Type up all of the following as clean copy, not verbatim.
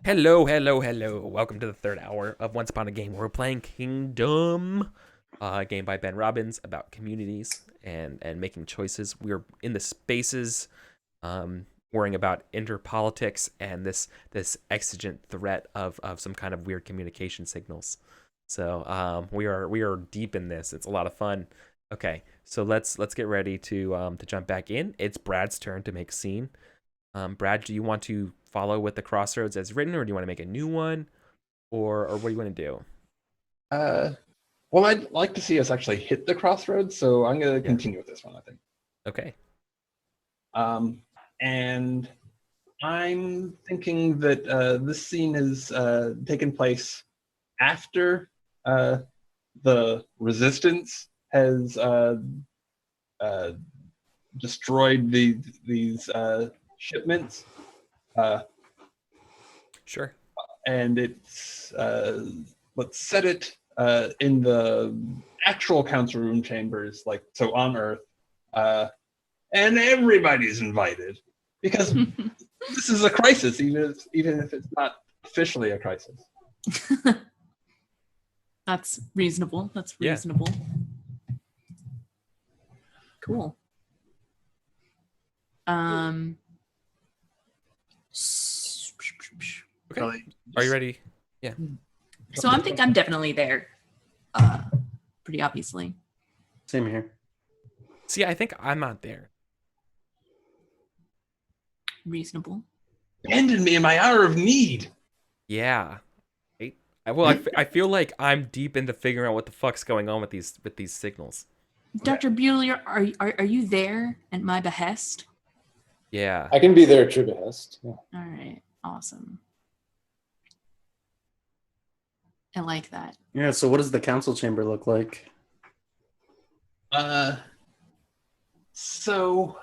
Hello, hello, hello. Welcome to the third hour of Once Upon a Game. We're playing Kingdom, a game by Ben Robbins about communities and making choices. We're in the spaces, worrying about interpolitics and this exigent threat of some kind of weird communication signals. So we are deep in this. It's a lot of fun. Okay, so let's get ready to jump back in. It's Brad's turn to make a scene. Brad, do you want to follow with the crossroads as written, or do you want to make a new one, or what do you want to do? Uh, well, I'd like to see us actually hit the crossroads, so I'm going to Yeah. continue with this one, I think. Okay. And I'm thinking that this scene has taken place after the resistance has destroyed these shipments. Sure. And it's let's set it in the actual council room chambers, like so on Earth, and everybody's invited because this is a crisis, even if it's not officially a crisis. That's reasonable. That's Yeah. reasonable. Cool. Okay. Are you ready? Yeah. So I'm definitely there. Pretty obviously. Same here. See, I think I'm not there. Reasonable. Abandoned me in my hour of need. Yeah. I feel like I'm deep into figuring out what the fuck's going on with these signals. Dr. Bueller, are you there at my behest? Yeah. I can be there at your behest. Yeah. All right. Awesome. I like that. Yeah. So, what does the council chamber look like? So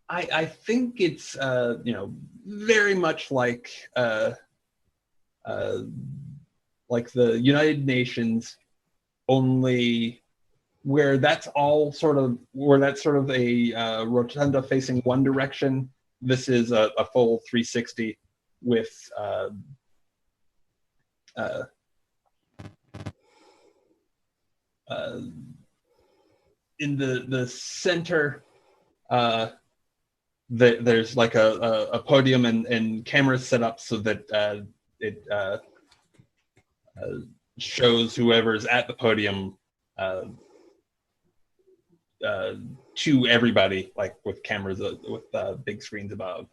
I think it's very much like the United Nations, only where that's sort of a rotunda facing one direction. This is a full 360 with in the center, there's like a podium and cameras set up so that it shows whoever's at the podium to everybody, like with cameras with big screens above.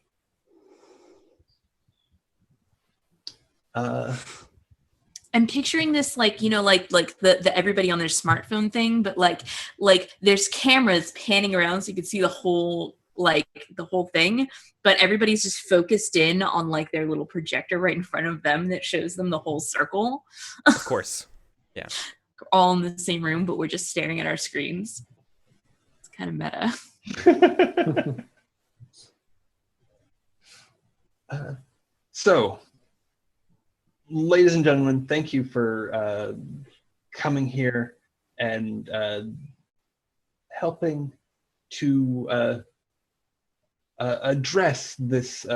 I'm picturing this like the everybody on their smartphone thing, but like there's cameras panning around so you can see the whole thing, but everybody's just focused in on like their little projector right in front of them that shows them the whole circle. Of course. Yeah. We're all in the same room, but we're just staring at our screens. It's kind of meta. So, ladies and gentlemen, thank you for coming here and helping to address this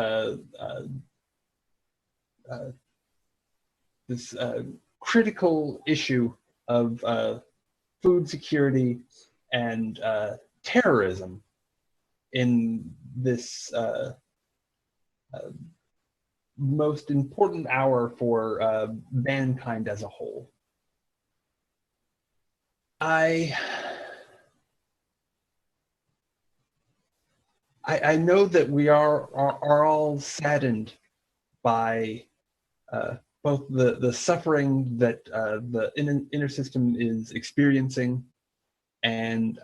critical issue of food security and terrorism in this most important hour for mankind as a whole. I know that we are all saddened by both the suffering that the inner system is experiencing, and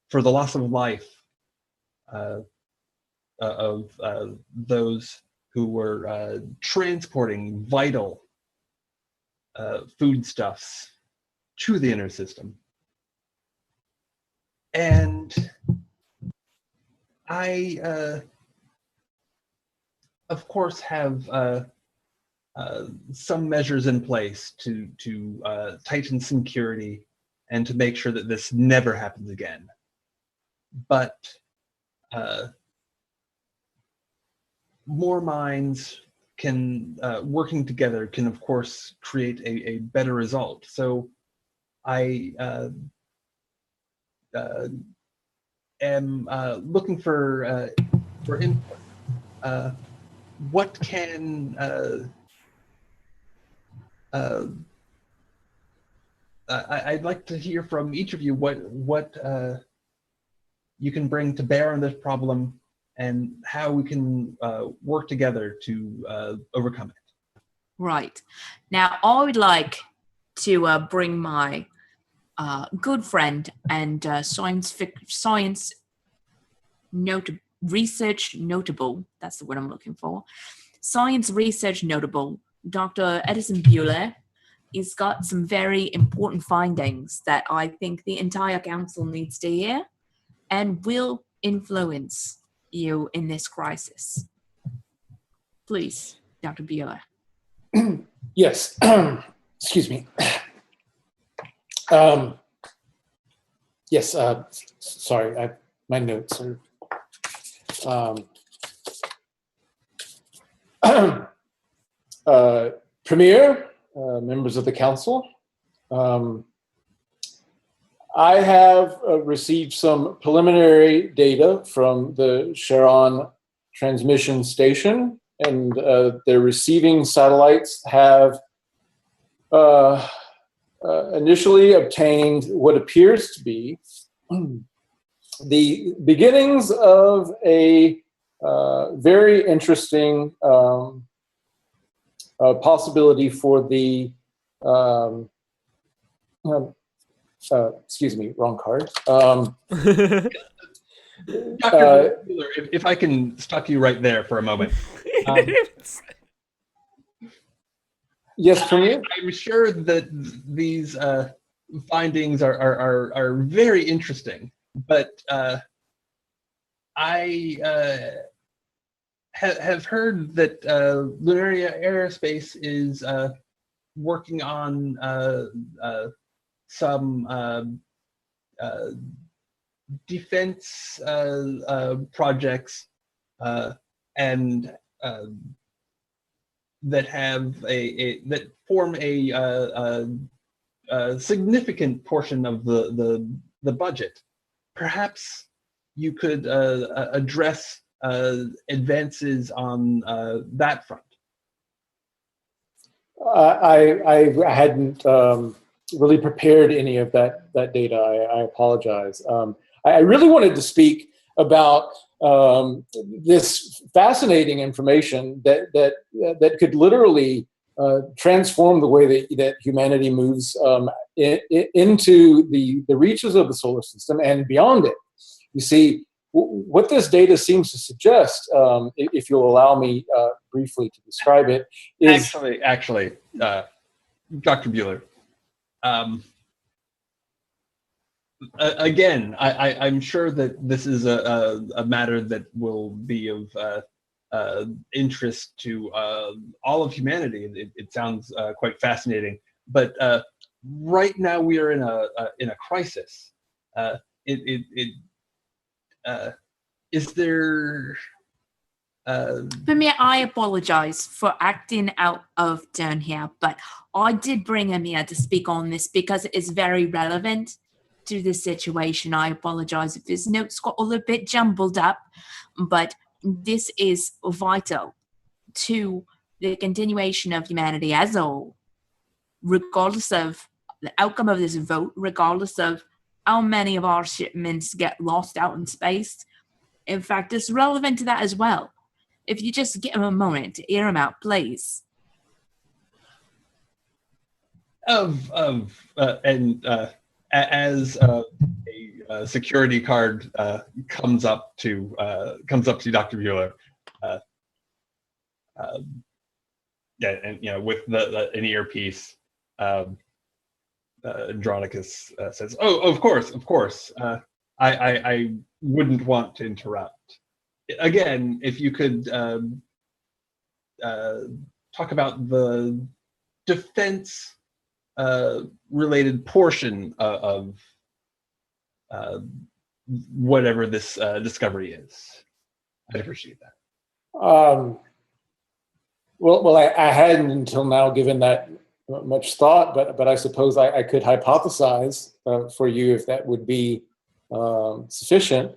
for the loss of life of those who were transporting vital foodstuffs to the inner system. And I, of course, have some measures in place to tighten security and to make sure that this never happens again. But more minds can working together can of course create a better result. So I am looking for input. What can I'd like to hear from each of you what you can bring to bear on this problem and how we can work together to overcome it. Right. Now, I would like to bring my good friend and science research notable, that's the word I'm looking for, science research notable, Dr. Edison Bueller. He's got some very important findings that I think the entire council needs to hear and will influence you in this crisis. Please, Dr. Bueller. Yes. Excuse me. Yes. Sorry, my notes are. Premier, members of the council, I have received some preliminary data from the Sharon transmission station, and their receiving satellites have initially obtained what appears to be the beginnings of a very interesting possibility for the excuse me, wrong card. Dr. Bueller, if I can stop you right there for a moment. Yes, Premier? I'm sure that these findings are very interesting, but I have heard that Lunaria Aerospace is working on some defense projects and that have that form a significant portion of the budget. Perhaps you could address advances on that front. I hadn't really prepared any of that data. I apologize. I really wanted to speak about this fascinating information that could literally transform the way that humanity moves into the reaches of the solar system and beyond it. You see, what this data seems to suggest, if you'll allow me briefly to describe it, is actually, Dr. Bueller. Again, I'm sure that this is a matter that will be of interest to all of humanity. It sounds quite fascinating, but right now we are in a crisis. Is there? Premier, I apologize for acting out of turn here, but I did bring him here to speak on this because it is very relevant to the situation. I apologize if his notes got a little bit jumbled up, but this is vital to the continuation of humanity as a whole, regardless of the outcome of this vote, regardless of how many of our shipments get lost out in space. In fact, it's relevant to that as well. If you just give him a moment to hear him out, please. As a security card comes up to Dr. Bueller, yeah, and with an earpiece, Andronicus says, "Oh, of course. I wouldn't want to interrupt. Again, if you could talk about the defense related portion of whatever this discovery is, I'd appreciate that." I hadn't until now given that much thought, but I suppose I could hypothesize for you if that would be sufficient.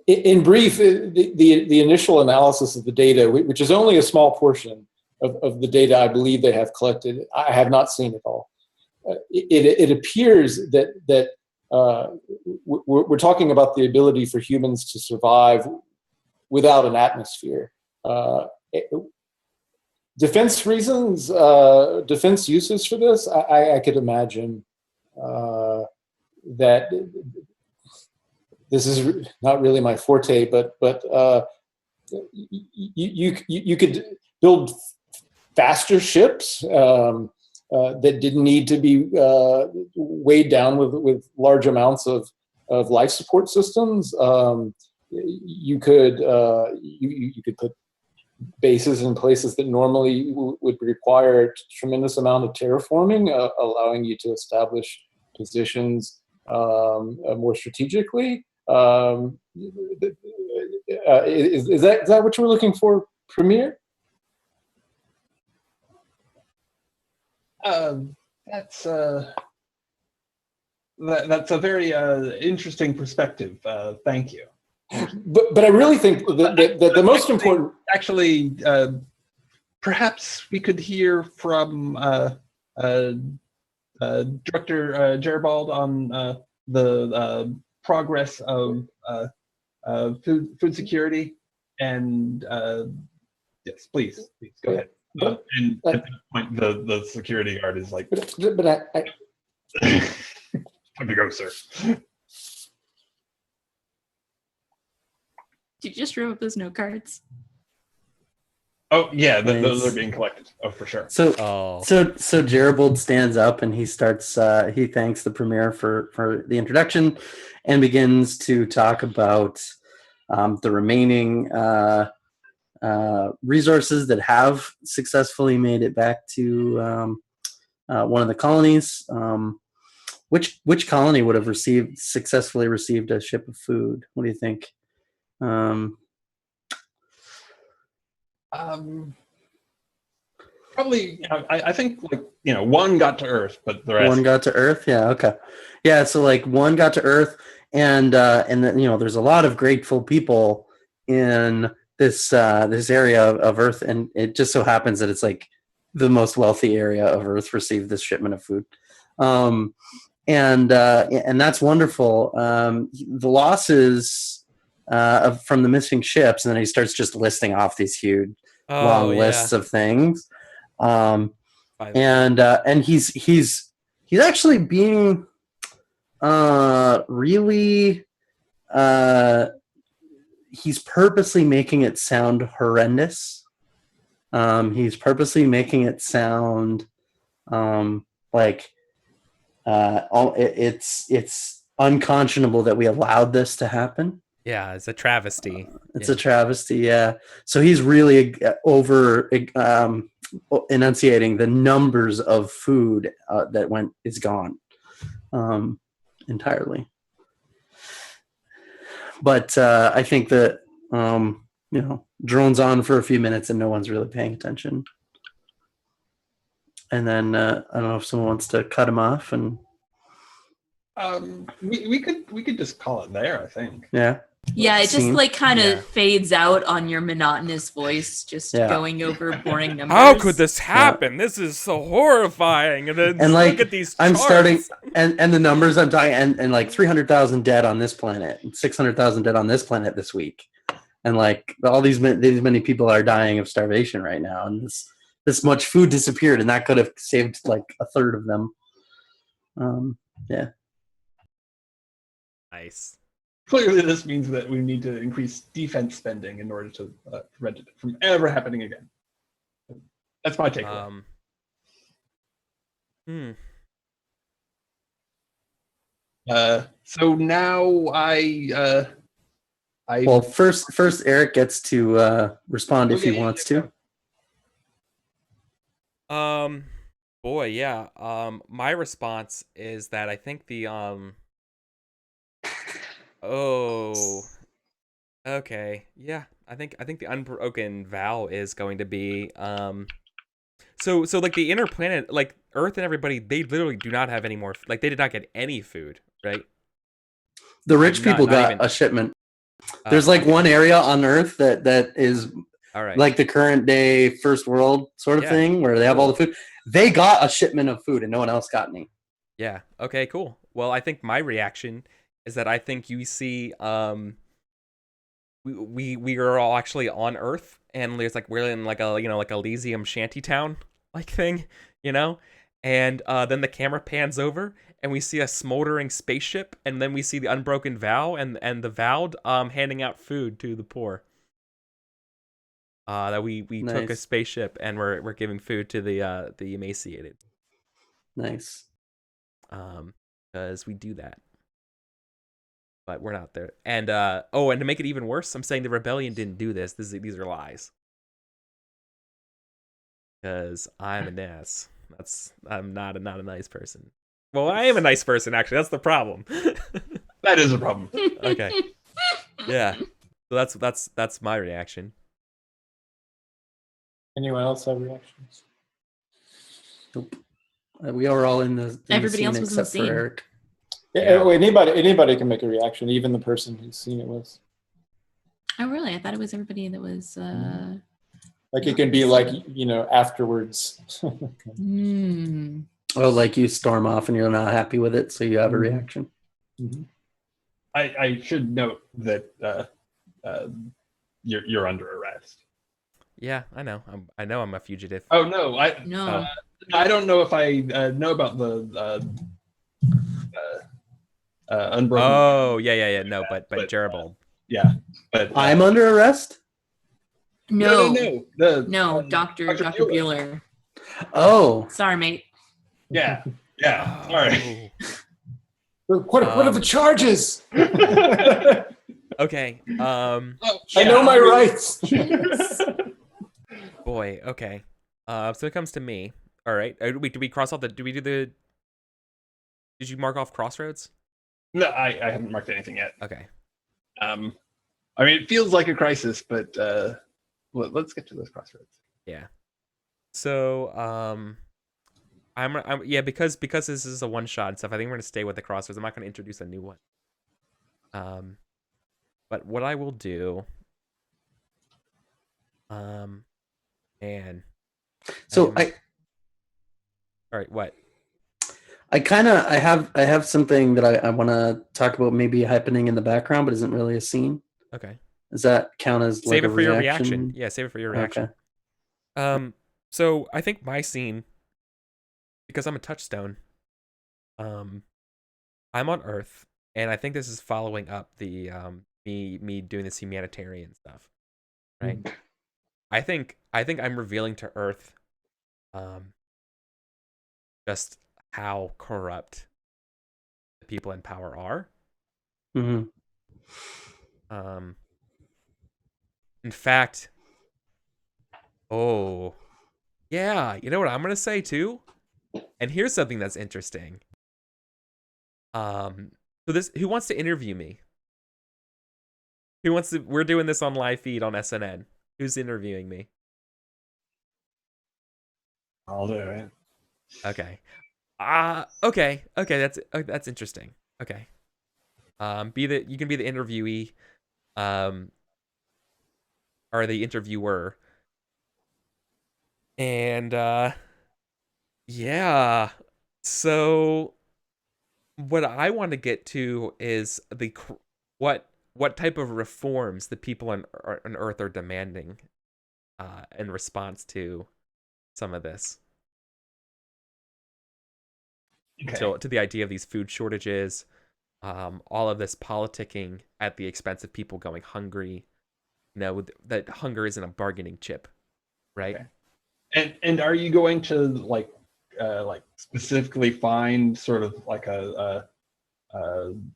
In brief, the initial analysis of the data, which is only a small portion of the data I believe they have collected, I have not seen it all. It appears that we're talking about the ability for humans to survive without an atmosphere. Defense reasons, defense uses for this, I could imagine that this is not really my forte, but you could build faster ships that didn't need to be weighed down with large amounts of life support systems. You could put bases in places that normally would require a tremendous amount of terraforming, allowing you to establish positions more strategically. Is that what you were looking for, Premier? That's a very interesting perspective. Thank you. But I really think that the most important. Actually, perhaps we could hear from Director Gerald on the progress of food security, and yes, please go ahead. And at that point, the security guard is like, but time to go, sir. Did you just rip up those note cards? Oh yeah, Nice. those are being collected. Oh, for sure. So Oh. Gerald stands up and he starts. He thanks the premier for the introduction, and begins to talk about the remaining resources that have successfully made it back to one of the colonies. Which colony would have successfully received a ship of food? What do you think? Probably, I think one got to Earth, but the rest. One got to Earth. Yeah. Okay. Yeah. So one got to Earth, and then there's a lot of grateful people in this area of Earth, and it just so happens that it's the most wealthy area of Earth received this shipment of food, and that's wonderful. The losses from the missing ships, and then he starts just listing off these huge long lists of things, and he's actually being really he's purposely making it sound horrendous. He's purposely making it sound it's unconscionable that we allowed this to happen. Yeah, it's a travesty. It's a travesty, yeah. So he's really over enunciating the numbers of food that is gone entirely. But I think that drones on for a few minutes and no one's really paying attention. And then I don't know if someone wants to cut him off, and we could just call it there, I think. Yeah. Yeah, it just kind of Yeah. fades out on your monotonous voice, just going over boring numbers. How could this happen? This is so horrifying. And then look at these charts. I'm starting, and the numbers I'm talking, and 300,000 dead on this planet, 600,000 dead on this planet this week, and all these many people are dying of starvation right now, and this much food disappeared, and that could have saved a third of them. Yeah. Nice. Clearly, this means that we need to increase defense spending in order to prevent it from ever happening again. That's my take. So now Well, first Eric gets to respond if he wants to. Boy, yeah. My response is that I think the Oh. Okay. Yeah. I think the unbroken vow is going to be so like the inner planet, like Earth and everybody, they literally do not have any more, like they did not get any food, right? The rich Not- people not got even- a shipment. There's like okay. one area on Earth that is All right. like the current day first world sort of Yeah. thing where they have all the food. They got a shipment of food and no one else got any. Yeah. Okay, cool. Well, I think my reaction is that I think you see we are all actually on Earth, and there's like we're in like a like Elysium shanty town like thing, you know? And then the camera pans over and we see a smoldering spaceship, and then we see the unbroken vow and the vowed handing out food to the poor. That we took a Nice. spaceship and we're giving food to the emaciated. Nice. Because we do that. But we're not there. And and to make it even worse, I'm saying the rebellion didn't do this. These are lies. Because I'm an ass. I'm not a nice person. Well, I am a nice person, actually. That's the problem. That is a problem. Okay. Yeah. So that's my reaction. Anyone else have reactions? Nope. We are all in the Everybody scene else was in the except for scene. Eric. Yeah. Well, anybody can make a reaction, even the person who's seen it with. Oh, really? I thought it was everybody that was. Like it can be like afterwards. Hmm. Oh, like you storm off and you're not happy with it, so you have a Mhm. reaction. Mhm. I should note that you're under arrest. Yeah, I know. I'm a fugitive. Oh no, No. I don't know if I know about the unbroken. Oh, yeah. No, but Jeroboam. Yeah, but I'm under arrest? No. No, Dr. Bueller. Oh. Sorry, mate. Yeah. Sorry. Oh. What are the charges? Okay. I know my rights. Boy. Okay. So it comes to me. All right. Did we cross off the? Did you mark off crossroads? No, I haven't marked anything yet. Okay. I mean, it feels like a crisis, but let's get to those crossroads. Yeah. So I'm because this is a one shot and stuff. I think we're gonna stay with the crossroads. I'm not gonna introduce a new one. But what I will do, and So all right, what? I have something that I want to talk about maybe happening in the background, but isn't really a scene. Okay. Does that count as Save like it a for your reaction. Yeah, save it for your reaction. Okay. So I think my scene, because I'm a touchstone, I'm on Earth, and I think this is following up the me doing this humanitarian stuff, right? I think I'm revealing to Earth, just how corrupt the people in power are. Mm-hmm. In fact, oh, yeah, you know what I'm gonna say too? And here's something that's interesting. So who wants to interview me? We're doing this on live feed on SNN. Who's interviewing me? I'll do it. Okay. Okay, that's interesting. Okay. You can be the interviewee, or the interviewer. And yeah. So what I want to get to is what type of reforms the people on Earth are demanding in response to some of this. Okay. To the idea of these food shortages, all of this politicking at the expense of people going hungry. That hunger isn't a bargaining chip, right? Okay. And are you going to like specifically find sort of like a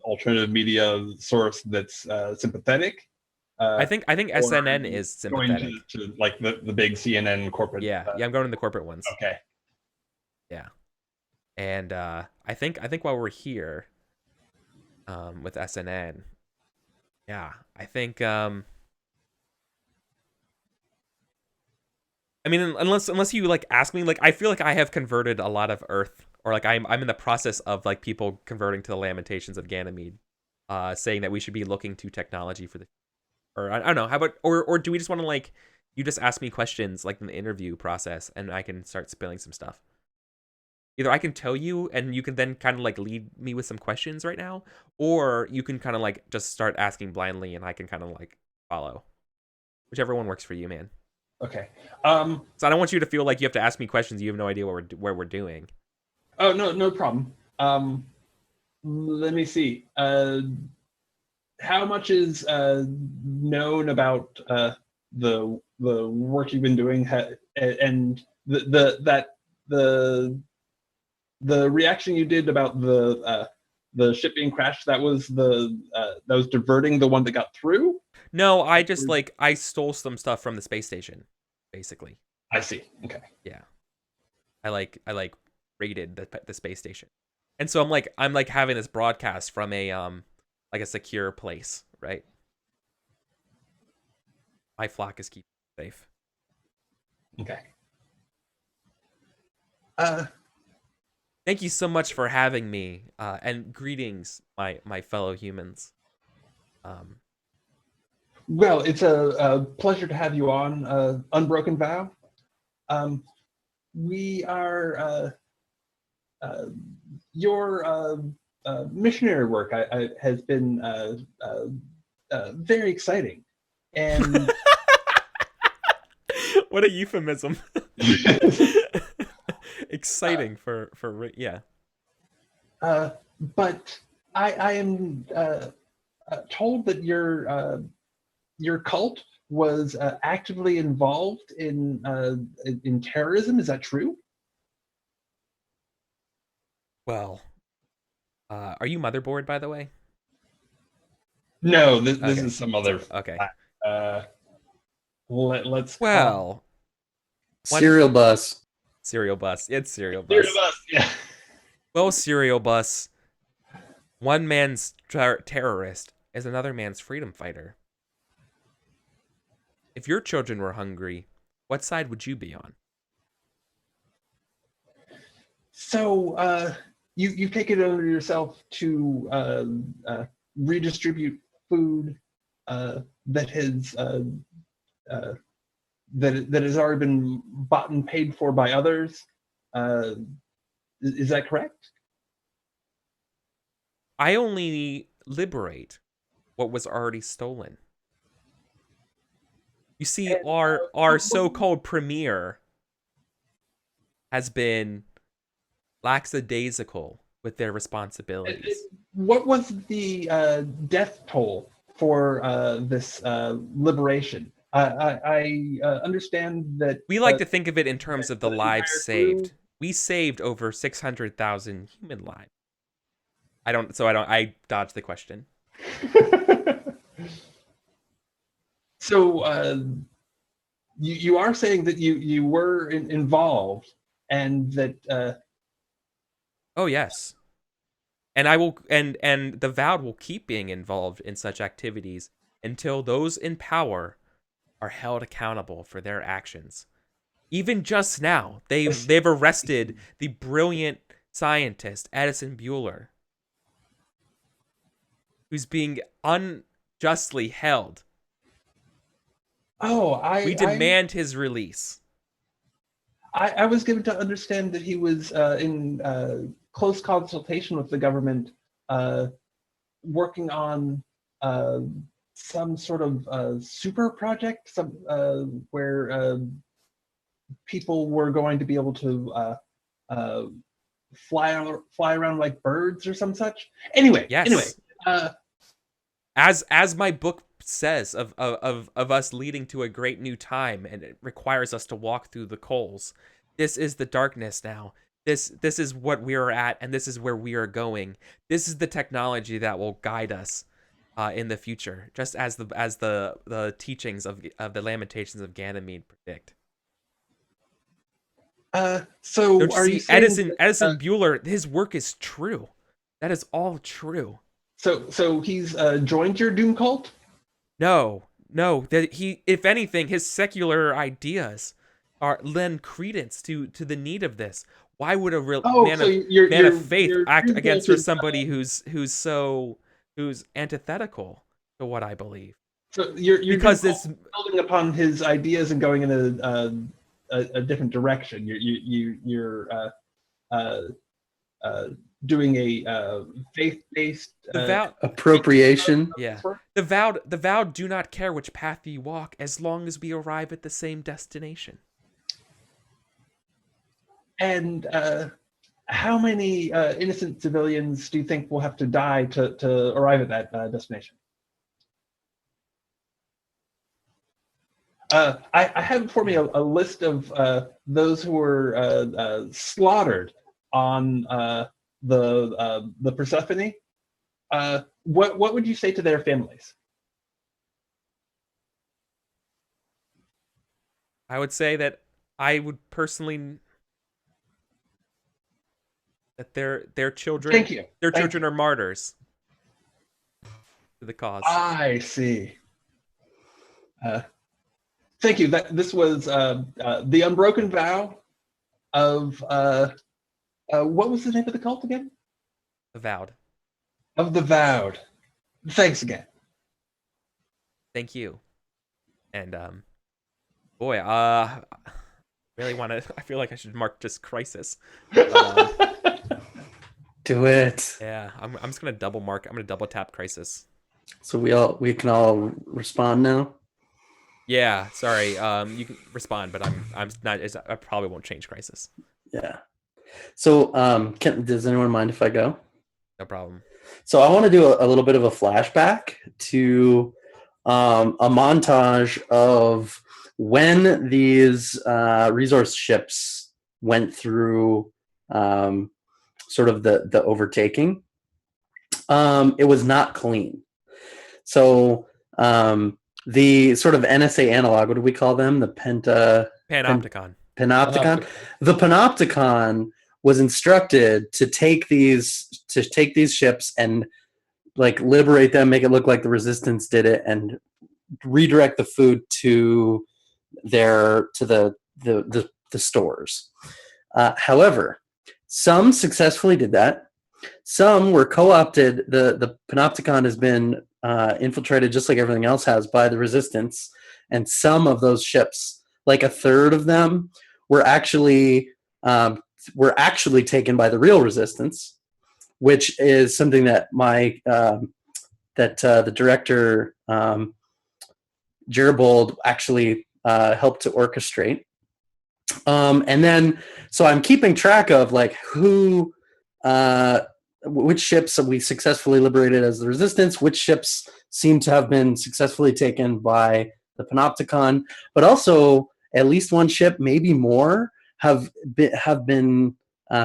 alternative media source that's sympathetic? I think SNN is sympathetic. Going to like the big CNN corporate. Yeah, I'm going to the corporate ones. Okay. Yeah, and I think while we're here, with SNN, yeah, I think I mean, unless you like ask me, like I feel like I have converted a lot of Earth, or like I'm in the process of like people converting to the Lamentations of Ganymede, saying that we should be looking to technology for the, or I don't know, how about, or do we just want to like you just ask me questions like in the interview process and I can start spilling some stuff. Either I can tell you and you can then kind of like lead me with some questions right now, or you can kind of like just start asking blindly and I can kind of like follow. Whichever one works for you, man. Okay. So I don't want you to feel like you have to ask me questions. You have no idea what we're doing. Oh, no problem. Let me see. How much is known about the work you've been doing, and the reaction you did about the ship being crashed? That was that was diverting the one that got through. No, I just like I stole some stuff from the space station, basically. I see. Okay. Yeah, I raided the space station, and so I'm like having this broadcast from a like a secure place, right? My flock is keeping safe. Okay. Thank you so much for having me, and greetings, my fellow humans. Well, it's a pleasure to have you on Unbroken Vow. We are your missionary work has been very exciting, and What a euphemism. Exciting for yeah. but I am told that your cult was actively involved in terrorism. Is that true? Well, are you Motherboard, by the way? No, this Okay. is some other. Okay. Let's Well, Serial bus. Serial Bus. It's Serial Call Bus. yeah. Well, Serial Bus. One man's terrorist is another man's freedom fighter. If your children were hungry, what side would you be on? So you've taken it over yourself to redistribute food that has that has already been bought and paid for by others. Is that correct? I only liberate what was already stolen. You see, our so-called premier has been lackadaisical with their responsibilities. What was the death toll for this liberation? I understand that We like to think of it in terms of the the lives entire saved. We saved over 600,000 human lives. I dodged the question. So you are saying that you were involved, and that Oh yes. And I will and the Vowed will keep being involved in such activities until those in power are held accountable for their actions. Even just now, they've arrested the brilliant scientist Edison Bueller, who's being unjustly held. We demand his release. I was given to understand that he was in close consultation with the government, working on some sort of super project, where people were going to be able to fly around like birds or some such. Anyway, Yes. As my book says of us leading to a great new time, and it requires us to walk through the coals. This is the darkness now. This is what we are at, and this is where we are going. This is the technology that will guide us in the future, just as the teachings of the Lamentations of Ganymede predict. So Don't you are see, you saying Edison Bueller, his work is true. That is all true. So he's joined your doom cult? No, that he, if anything, his secular ideas lend credence to the need of this. Why would a real Oh, man so of faith act you're against for bolted, somebody who's antithetical to what I believe? so you're Because just building upon his ideas and going in a different direction. You're doing a faith-based the vow, Appropriation. yeah, the vow do not care which path you walk, as long as we arrive at the same destination. And how many innocent civilians do you think will have to die to arrive at that destination? I have before me a list of those who were slaughtered on the Persephone. What would you say to their families? I would say that I would personally that their children Thank you. their Thank children are martyrs to the cause. I see. Thank you. This was the unbroken vow of what was the name of the cult again? Avowed. Of the Vowed. Thanks again. Thank you. And boy, really want to. I feel like I should mark just crisis. Do it. Yeah, I'm just gonna double mark. I'm gonna double tap crisis. So we can all respond now. Yeah, sorry. You can respond, but I'm not. I probably won't change crisis. Yeah. So does anyone mind if I go? No problem. So I want to do a little bit of a flashback to a montage of when these resource ships went through sort of the overtaking. It was not clean. So the sort of NSA analog, what do we call them? The Panopticon. Panopticon. The Panopticon was instructed to take these ships and like liberate them, make it look like the resistance did it, and redirect the food to the stores. However, some successfully did that. Some were co-opted. The Panopticon has been infiltrated, just like everything else has, by the resistance, and some of those ships, like a third of them, were actually taken by the real resistance, which is something that the director Gerbold actually helped to orchestrate. And then, so I'm keeping track of like which ships we successfully liberated as the resistance, which ships seem to have been successfully taken by the Panopticon, but also at least one ship, maybe more, have been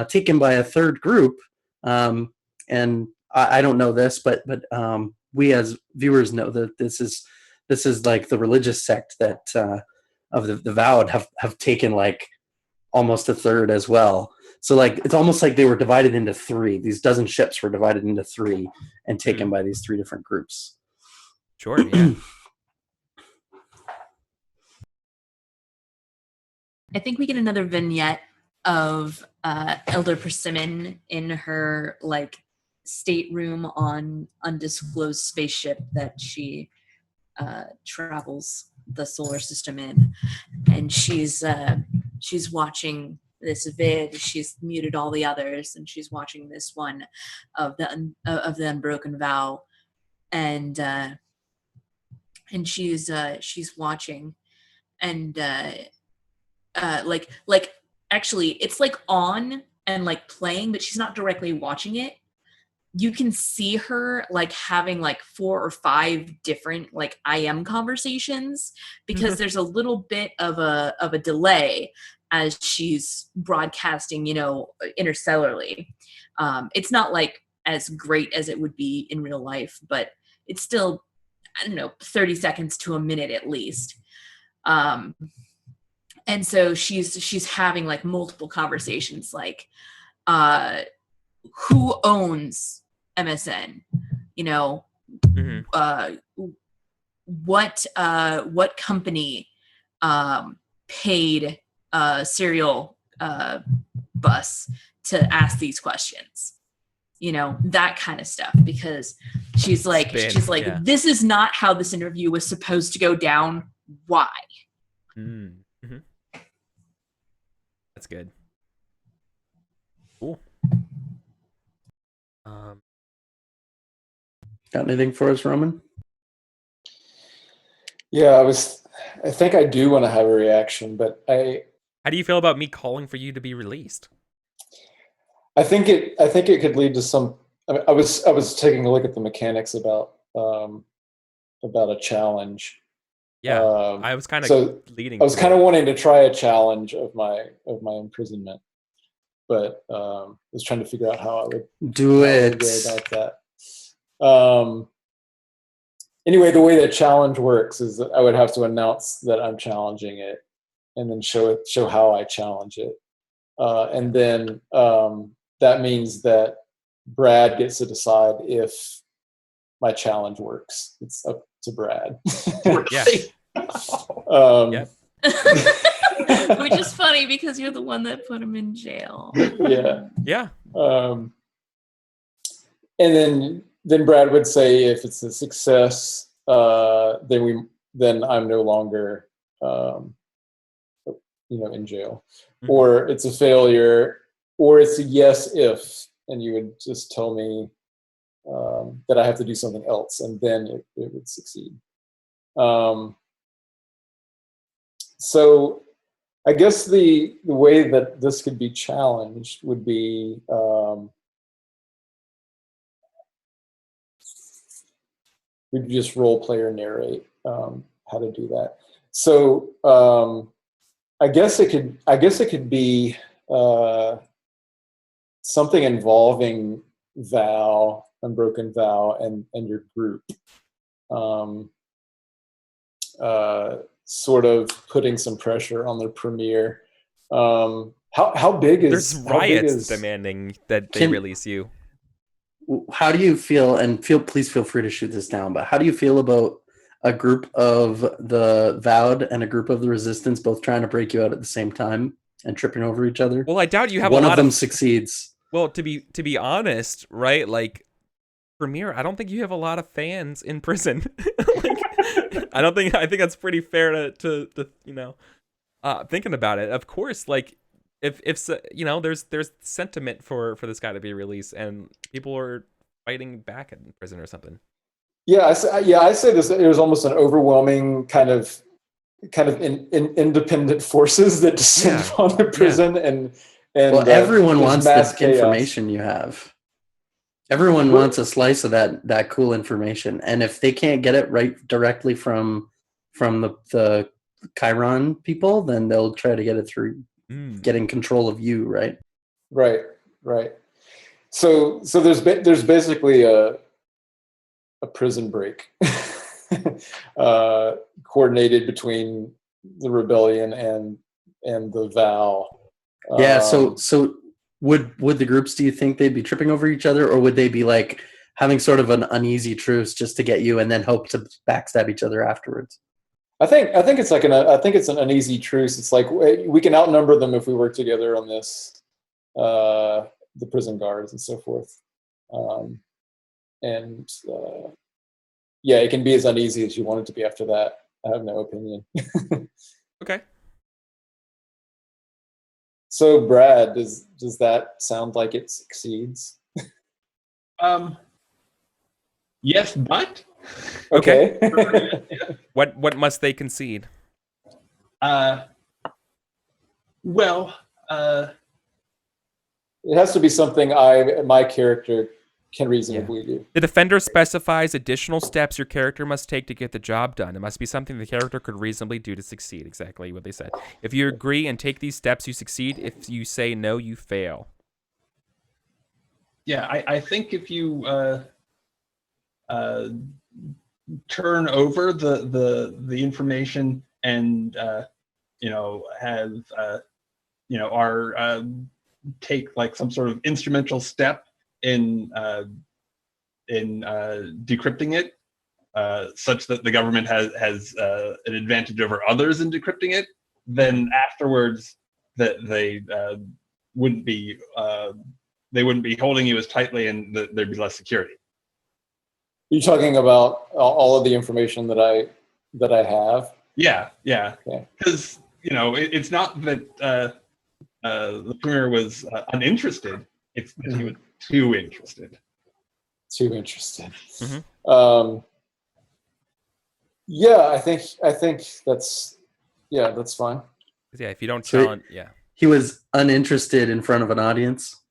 taken by a third group. And I don't know this, but we as viewers know that this is like the religious sect that of the Vowed have taken like almost a third as well. So like it's almost like they were divided into three. These dozen ships were divided into three and taken by these three different groups. Sure, yeah. I think we get another vignette of Elder Persimmon in her like stateroom on undisclosed spaceship that she travels the solar system in, and she's watching this vid. She's muted all the others, and she's watching this one of the Unbroken Vow, and she's watching, and like actually it's like on and like playing, but she's not directly watching it. You can see her like having like 4 or 5 different like IM conversations, because there's a little bit of a delay as she's broadcasting, interstellarly. It's not like as great as it would be in real life, but it's still, I don't know, 30 seconds to a minute at least. And so she's having like multiple conversations, like who owns MSN? What company paid serial bus to ask these questions. That kind of stuff, because she's like, yeah. this is not how this interview was supposed to go down. Why? Mm-hmm. That's good. Cool. Got anything for us, Roman? Yeah, I think I do want to have a reaction, but How do you feel about me calling for you to be released? I think it could lead to some. I was taking a look at the mechanics about a challenge. Yeah, I was kind of leading. I was kind of wanting to try a challenge of my imprisonment, but I was trying to figure out how I would do it. Go about that. Anyway, the way that challenge works is that I would have to announce that I'm challenging it, and then show how I challenge it, and then that means that Brad gets to decide if my challenge works. It's up to Brad. Yeah. Yep. Which is funny because you're the one that put him in jail. Yeah. Yeah. And then Brad would say if it's a success, then I'm no longer in jail. Mm-hmm. Or it's a failure, or it's a yes if, and you would just tell me that I have to do something else, and then it would succeed. So I guess the way that this could be challenged would be we'd just role play or narrate how to do that. So I guess it could be something involving Val, Unbroken Val, and your group. Sort of putting some pressure on the premiere. How big is? There's riots demanding that they release you. How do you feel? And please feel free to shoot this down. But how do you feel about a group of the Vowed and a group of the Resistance both trying to break you out at the same time and tripping over each other? Well, I doubt you have one a lot of them succeeds. Well, to be honest, right? Like, Premiere, I don't think you have a lot of fans in prison. I think that's pretty fair to thinking about it. Of course, like if there's sentiment for this guy to be released, and people are fighting back in prison or something. Yeah, I say this. It was almost an overwhelming kind of independent forces that descend on the prison, and well, everyone wants this information you have. Everyone wants a slice of that cool information, and if they can't get it right directly from the Chiron people, then they'll try to get it through getting control of you, right? Right. So there's basically a prison break coordinated between the rebellion and the Vow. Yeah. So would the groups, do you think they'd be tripping over each other, or would they be like having sort of an uneasy truce just to get you and then hope to backstab each other afterwards? I think it's an uneasy truce. It's like we can outnumber them if we work together on this, the prison guards and so forth. It can be as uneasy as you want it to be after that. I have no opinion. Okay. So, Brad, does that sound like it succeeds? Yes, but okay. What must they concede? It has to be something my character can reasonably do. The defender specifies additional steps your character must take to get the job done. It must be something the character could reasonably do to succeed. Exactly what they said. If you agree and take these steps, you succeed. If you say no, you fail. Yeah, I think if you turn over the information and have our take like some sort of instrumental step in decrypting it, such that the government has an advantage over others in decrypting it, then afterwards that they wouldn't be holding you as tightly, and there'd be less security. You're talking about all of the information that I have. Yeah. Yeah. Because it's not that the premier was uninterested; it's that he was too interested. Too interested. Mhm. Yeah, I think that's fine. Yeah, if you don't So challenge, yeah. He was uninterested in front of an audience.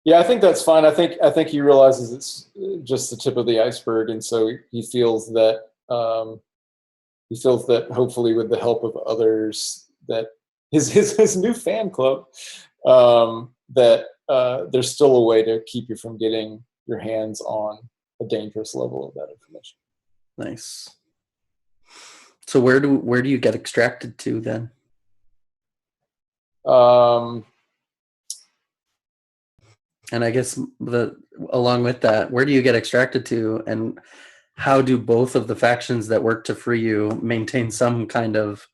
Yeah, I think that's fine. I think he realizes it's just the tip of the iceberg, and so he feels that hopefully with the help of others, that his new fan club, that there's still a way to keep you from getting your hands on a dangerous level of that information. Nice. So where do you get extracted to then? And I guess along with that, where do you get extracted to, and how do both of the factions that work to free you maintain some kind of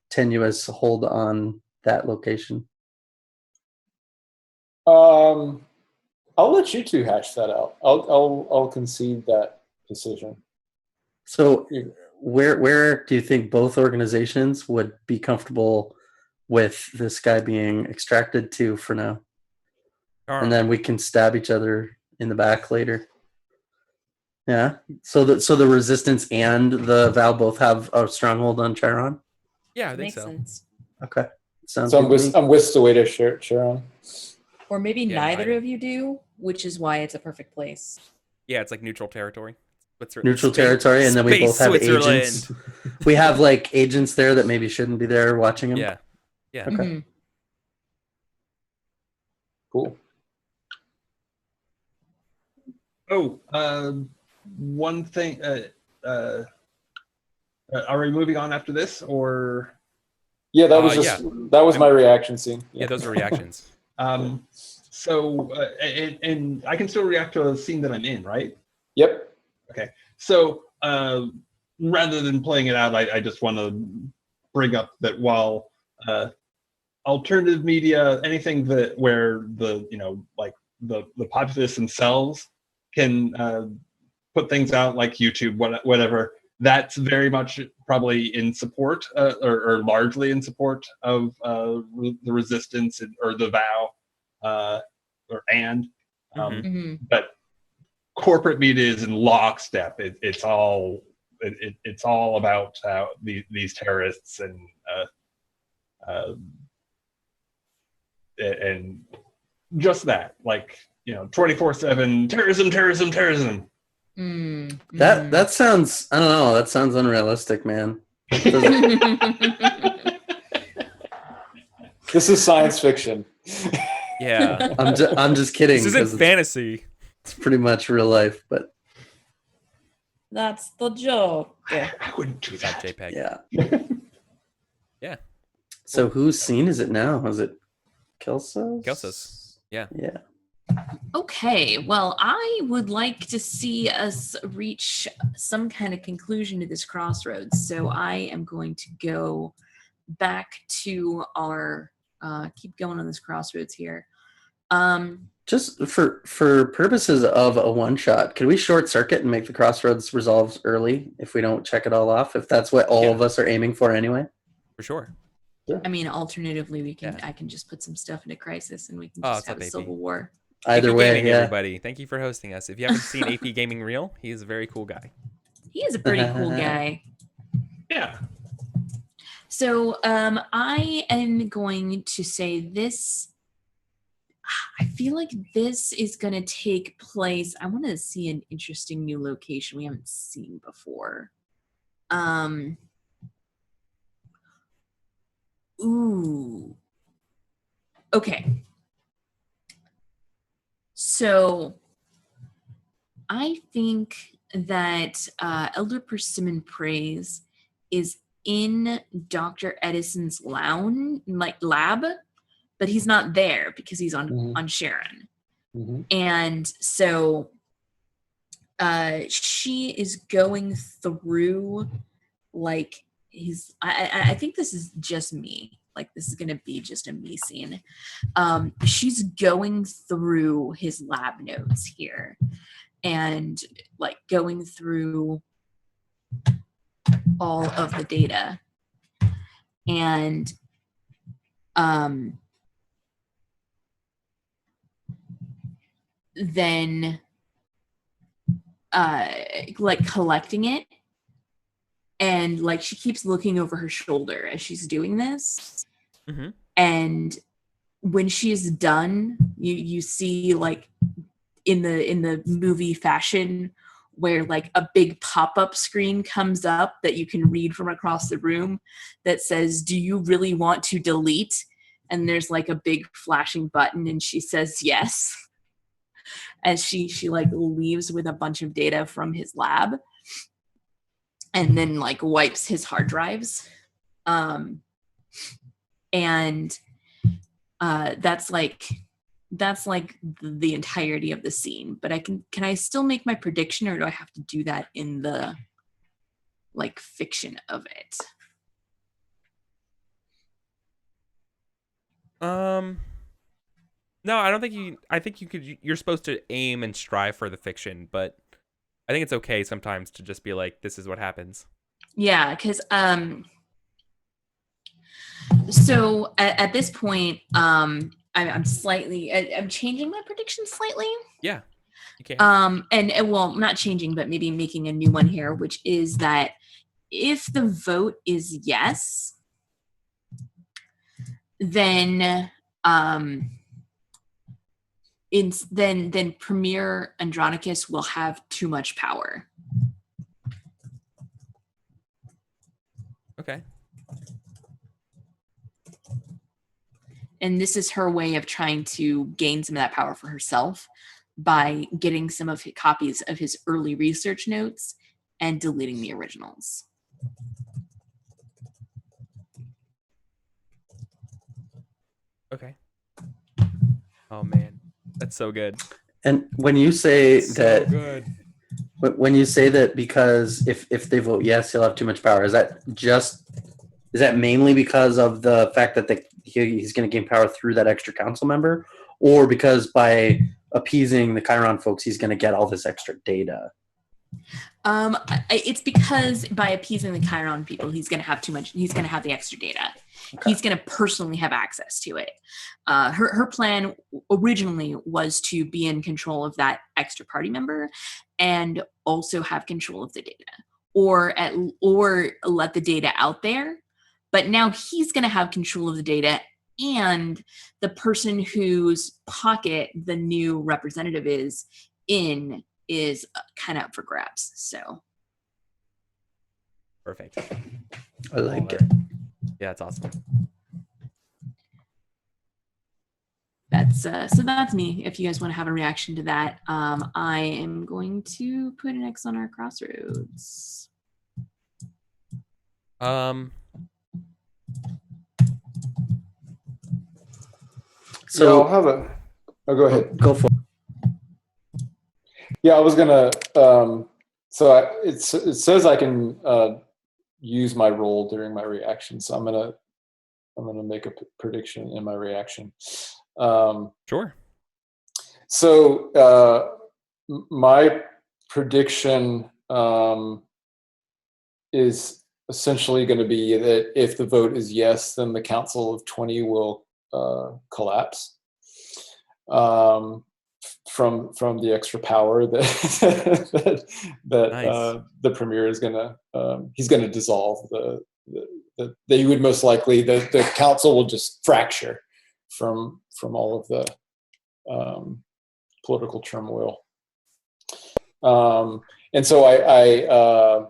tenuous hold on that location? I'll let you two hash that out. I'll concede that decision. So where do you think both organizations would be comfortable with this guy being extracted to for now? And then we can stab each other in the back later. Yeah. So the Resistance and the Vow both have a stronghold on Chiron? Yeah, I think Makes so. sense. Okay. Sounds So good to me. I'm with Sueda, Sharon. Or maybe Yeah, neither I- of you do, which is why it's a perfect place. Yeah, it's like neutral territory. Neutral territory, and then we both have agents. We have like agents there that maybe shouldn't be there watching him. Yeah. Yeah. Okay. Mhm. Cool. Oh, one thing. Are we moving on after this, or? Yeah, that was that was my reaction scene. Yeah, those are reactions. So, and I can still react to a scene that I'm in, right? Yep. Okay. So, rather than playing it out, I just want to bring up that while alternative media, anything where the the populace themselves can put things out, like YouTube, whatever, that's very much probably in support or largely in support of the Resistance or the Vow, but corporate media is in lockstep. It's all about these terrorists and just that, like, 24/7 terrorism. That sounds, I don't know, that sounds unrealistic, man. This is science fiction. Yeah. I'm just kidding. This isn't fantasy. It's pretty much real life, but That's the joke. I wouldn't do that. JPEG. yeah. Yeah. So whose scene is it now? Is it Kelso's? Kelso's. Yeah. Yeah. Okay, well, I would like to see us reach some kind of conclusion to this crossroads. So I am going to go back to our keep going on this crossroads here. Just for purposes of a one shot, could we short circuit and make the crossroads resolve early if we don't check it all off? If that's what all of us are aiming for anyway. For sure. I mean, alternatively, we can Yeah. I can just put some stuff into Crisis and we can just have a civil war. Either AP way, Gaming, yeah. everybody. Thank you for hosting us. If you haven't seen AP Gaming Reel, he's a very cool guy. He is a pretty cool guy. Yeah. So I am going to say this. I feel like this is going to take place. I want to see an interesting new location we haven't seen before. Ooh. Okay. So I think that Elder Persimmon Praise is in Dr. Edison's lab, but he's not there because he's on Sharon. And so she is going through like I think this is just me. Like, this is gonna be just a me scene. She's going through his lab notes here, and like going through all of the data, and then like collecting it, and like she keeps looking over her shoulder as she's doing this. Mm-hmm. And when she is done, you see like in the movie fashion where like a big pop-up screen comes up that you can read from across the room that says, "Do you really want to delete?" And there's like a big flashing button, and she says yes, as she like leaves with a bunch of data from his lab, and then like wipes his hard drives. And that's like the entirety of the scene. But can I still make my prediction, or do I have to do that in the like fiction of it? No, I don't think you. I think you could. You're supposed to aim and strive for the fiction, but I think it's okay sometimes to just be like, "This is what happens." Yeah, because so at this point, I'm changing my prediction slightly. Yeah, you can. And well, not changing, but maybe making a new one here, which is that if the vote is yes, then then Premier Andronicus will have too much power. Okay. And this is her way of trying to gain some of that power for herself by getting some of his copies of his early research notes and deleting the originals. Okay. Oh man, that's so good. And when you say So good. when you say that because if they vote yes, he'll have too much power, is that mainly because of the fact that he's going to gain power through that extra council member, or because by appeasing the Chiron folks, he's going to get all this extra data? It's because by appeasing the Chiron people, he's going to have too much. He's going to have the extra data. Okay. He's going to personally have access to it. Her plan originally was to be in control of that extra party member and also have control of the data, or let the data out there. But now he's going to have control of the data, and the person whose pocket the new representative is in is kind of up for grabs. So perfect. I like it. Yeah, it's awesome. That's so that's me. If you guys want to have a reaction to that, I am going to put an X on our crossroads. So yeah, I'll have a. Oh, go ahead. Go for it. Yeah, I was gonna. It says I can use my roll during my reaction, so I'm gonna make a prediction in my reaction. Sure. So my prediction is essentially going to be that if the vote is yes, then the Council of 20 will collapse from the extra power that Nice. The premier is gonna he's gonna dissolve they would most likely the council will just fracture from all of the political turmoil, and so I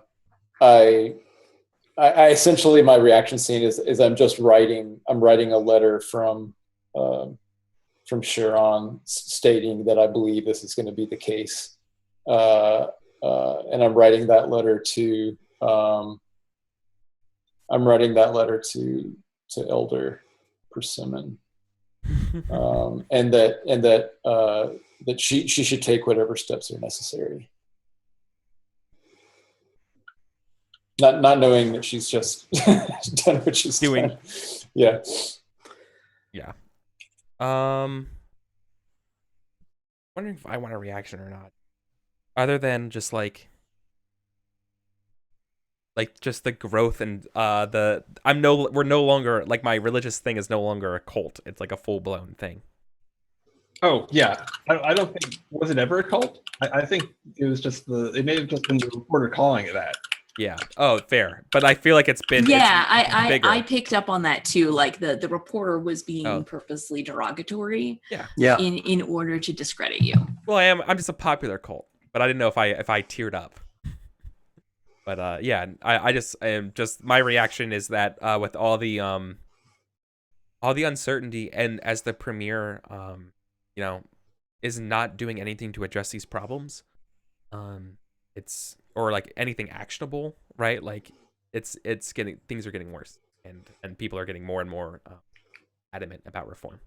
essentially my reaction scene is I'm writing a letter from Sharon stating that I believe this is going to be the case, and I'm writing that letter to Elder Persimmon, and that she should take whatever steps are necessary. not knowing that she's just done what she's Doing. done. Yeah. Yeah. Wondering if I want a reaction or not, other than just like just the growth and we're no longer like my religious thing is no longer a cult. It's like a full blown thing. Oh yeah, I don't think was it ever a cult. I think it was just it may have just been the reporter calling it that. Yeah. Oh, fair. But I feel like it's been bigger. I picked up on that too. Like the reporter was being Oh. purposely derogatory. Yeah. In order to discredit you. Well, I'm just a popular cult, but I didn't know if I teared up. But yeah, I am just my reaction is that with all the uncertainty and as the premier is not doing anything to address these problems, it's or like anything actionable, right? Like things are getting worse, and people are getting more and more adamant about reform.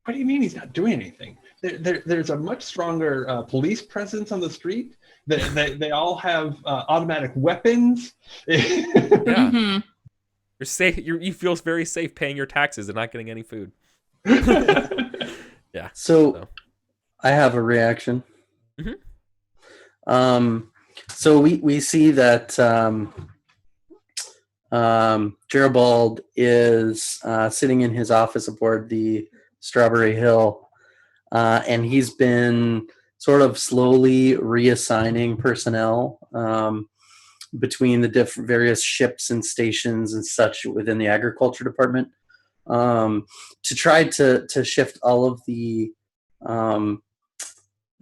What do you mean he's not doing anything? There's a much stronger police presence on the street. They all have automatic weapons. Yeah. Mm-hmm. You're safe. You feel very safe paying your taxes and not getting any food. Yeah. So I have a reaction. Mhm. So we see that Gerald is sitting in his office aboard the Strawberry Hill, and he's been sort of slowly reassigning personnel between the various ships and stations and such within the agriculture department to try to shift all of the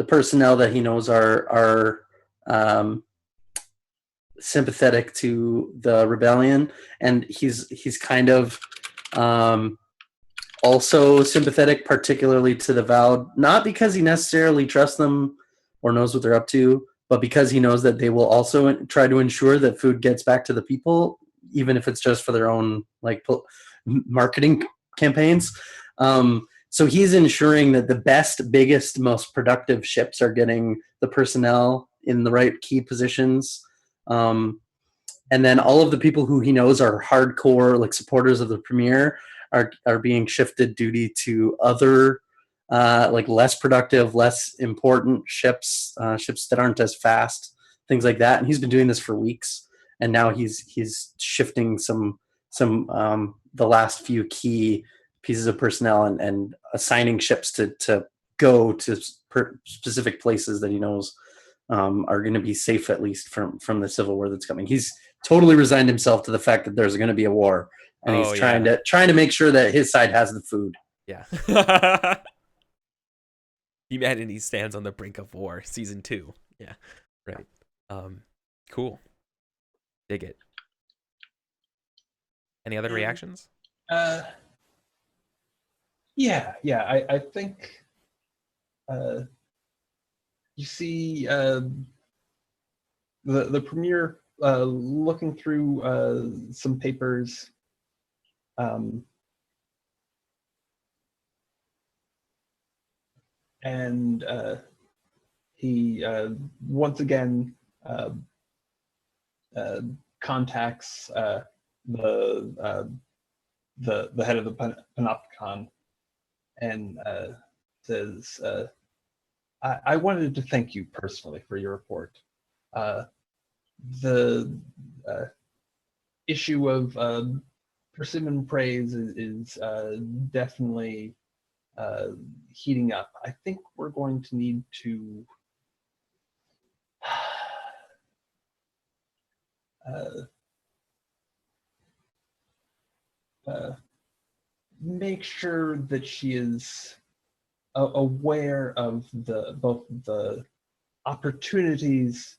personnel that he knows are sympathetic to the rebellion, and he's kind of also sympathetic particularly to the Vowed, not because he necessarily trusts them or knows what they're up to, but because he knows that they will also try to ensure that food gets back to the people, even if it's just for their own like marketing campaigns. So he's ensuring that the best, biggest, most productive ships are getting the personnel in the right key positions. And then all of the people who he knows are hardcore like supporters of the premier are being shifted duty to other like less productive, less important ships that aren't as fast, things like that. And he's been doing this for weeks, and now he's shifting some the last few key pieces of personnel and assigning ships to go to specific places that he knows are going to be safe, at least from the civil war that's coming. He's totally resigned himself to the fact that there's going to be a war, and he's trying to make sure that his side has the food. Yeah. Humanity stands on the brink of war, season 2. Yeah. Right. Cool. Dig it. Any other reactions? Yeah. I think you see the premier looking through some papers. And he once again contacts the head of the Panopticon and says, I wanted to thank you personally for your report. The issue of persimmon praise is definitely heating up. I think we're going to need to make sure that she is aware of both the opportunities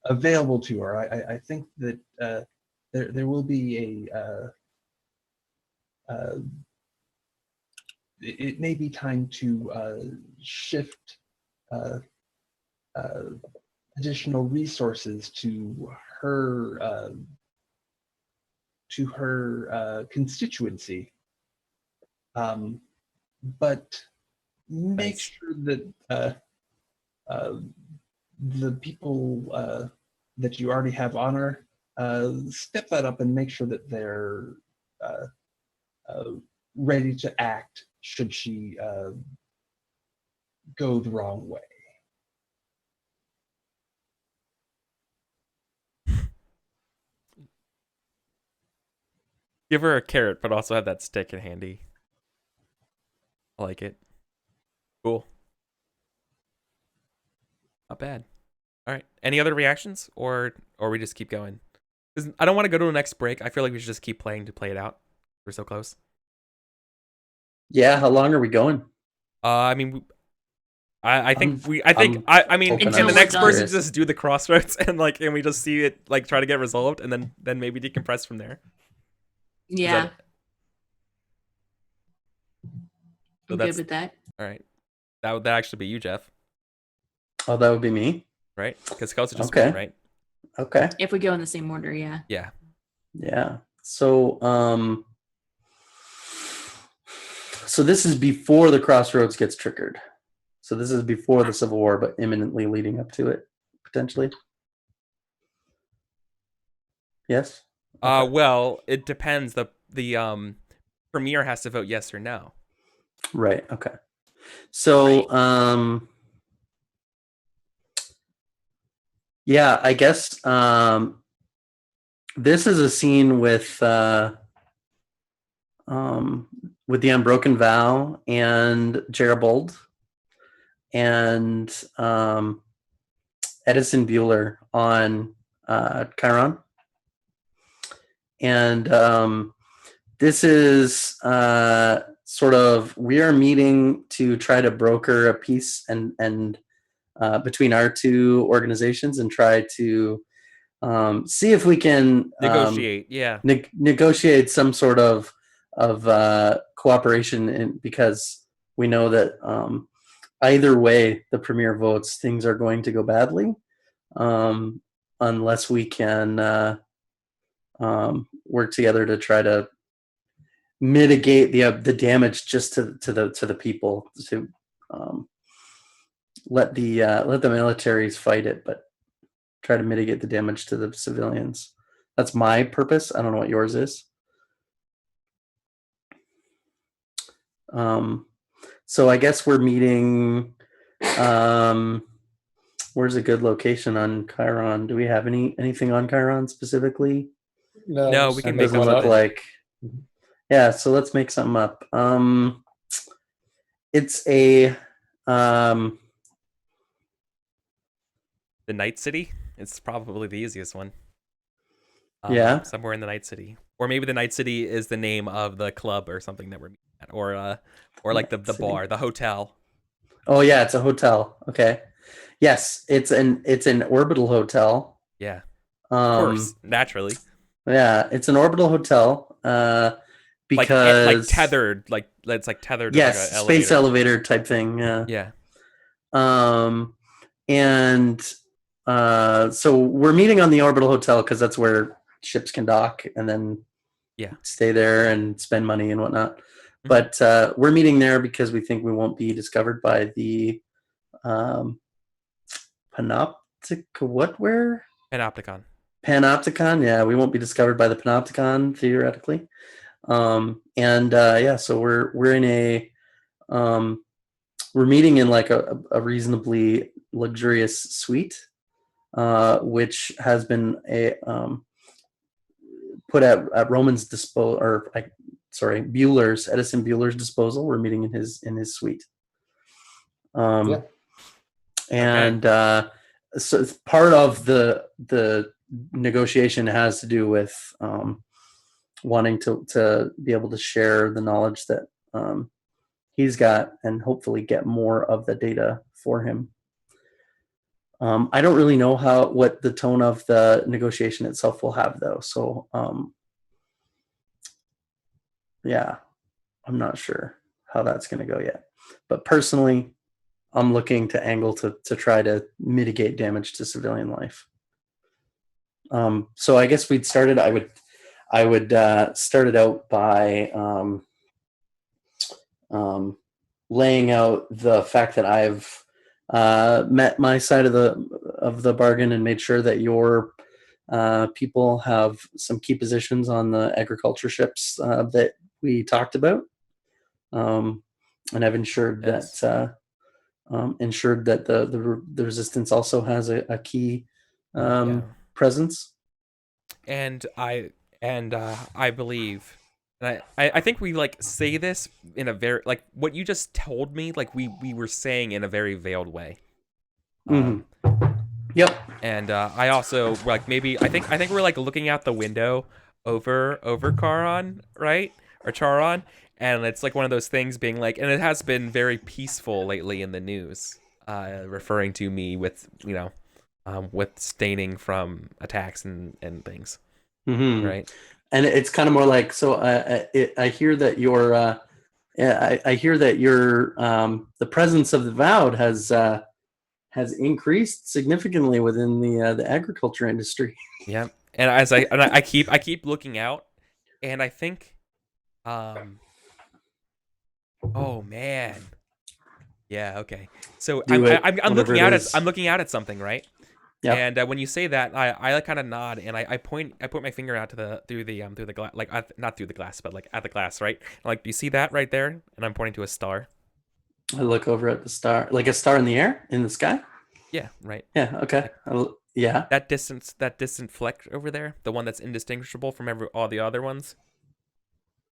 available to her. I think that there will be it may be time to shift additional resources to her constituency, but make sure that the people that you already have on her, step that up and make sure that they're ready to act should she go the wrong way. Give her a carrot, but also have that stick in handy. I like it. Cool. Not bad. All right. Any other reactions, or we just keep going? 'Cause I don't want to go to the next break. I feel like we should just keep playing to play it out. We're so close. Yeah, how long are we going? I mean, I think I'm- we. I think I mean, open and up. the next Until we're person done. just do the crossroads and we just see it like try to get resolved, and then maybe decompress from there. Is Yeah, that- I'm that's- good with that. All right. That would actually be you, Jeff, Oh, that would be me. right? Because Kelsey just Okay. went, right? Okay. If we go in the same order, yeah. Yeah. Yeah. So so this is before the crossroads gets triggered. So this is before the Civil War, but imminently leading up to it, potentially. Yes. Okay. Well, it depends. The premier has to vote yes or no. Right. Okay. So yeah, I guess this is a scene with the Unbroken Vow and Jeribold and Edison Bueller on Chiron. And this is sort of, we are meeting to try to broker a peace and between our two organizations and try to see if we can Negotiate. Yeah. negotiate some sort of cooperation because we know that either way the premier votes, things are going to go badly unless we can work together to try to mitigate the damage just to the people, to let the militaries fight it, but try to mitigate the damage to the civilians. That's my purpose. I don't know what yours is. So I guess we're meeting. Where's a good location on Chiron? Do we have anything on Chiron specifically? No, we can make Doesn't one look up. like. Yeah, so let's make something up. It's a The Night City. It's probably the easiest one. Yeah. Somewhere in the Night City, or maybe the Night City is the name of the club or something that we're meeting at, or like the Night City. bar, the hotel. Oh yeah, it's a hotel. Okay. Yes, it's an orbital hotel. Yeah. Of Um, course, naturally. Yeah, it's an orbital hotel. Because like tethered, like it's like tethered. Yes, to like a space elevator type thing. Yeah. Yeah. And so we're meeting on the orbital hotel because that's where ships can dock and then stay there and spend money and whatnot. Mm-hmm. But we're meeting there because we think we won't be discovered by the Panopticon. Panopticon. Yeah, we won't be discovered by the Panopticon theoretically. So we're in a we're meeting in like a reasonably luxurious suite, which has been put at Roman's disposal, or Edison Bueller's disposal. We're meeting in his suite. So part of the negotiation has to do with wanting to be able to share the knowledge that he's got and hopefully get more of the data for him. I don't really know what the tone of the negotiation itself will have, though. So, I'm not sure how that's going to go yet. But personally, I'm looking to angle to try to mitigate damage to civilian life. So I guess we'd started. I would start it out by laying out the fact that I've met my side of of the bargain and made sure that your people have some key positions on the agriculture ships that we talked about, and I've ensured Yes. that the resistance also has a key Yeah. presence. And I believe, and I think we like say this in a very like what you just told me, like we were saying in a very veiled way. Yep. And I also like maybe I think we're like looking out the window over Charon, right? Or Charon, and it's like one of those things being like, and it has been very peaceful lately in the news, referring to me with with staining from attacks and things, right? And it's kind of more like, so I hear that your I hear that your the presence of the Vowed has increased significantly within the agriculture industry. Yeah, and as I keep looking out, and I think, oh man, yeah, okay. So I'm looking out at something, right? Yeah. And when you say that, I like kind of nod and I point my finger out to through the glass, like not through the glass, but like at the glass, right? And like, do you see that right there? And I'm pointing to a star. I look over at the star, like a star in the air, in the sky. Yeah, right. Yeah. Okay. Yeah. That distant fleck over there, the one that's indistinguishable from all the other ones.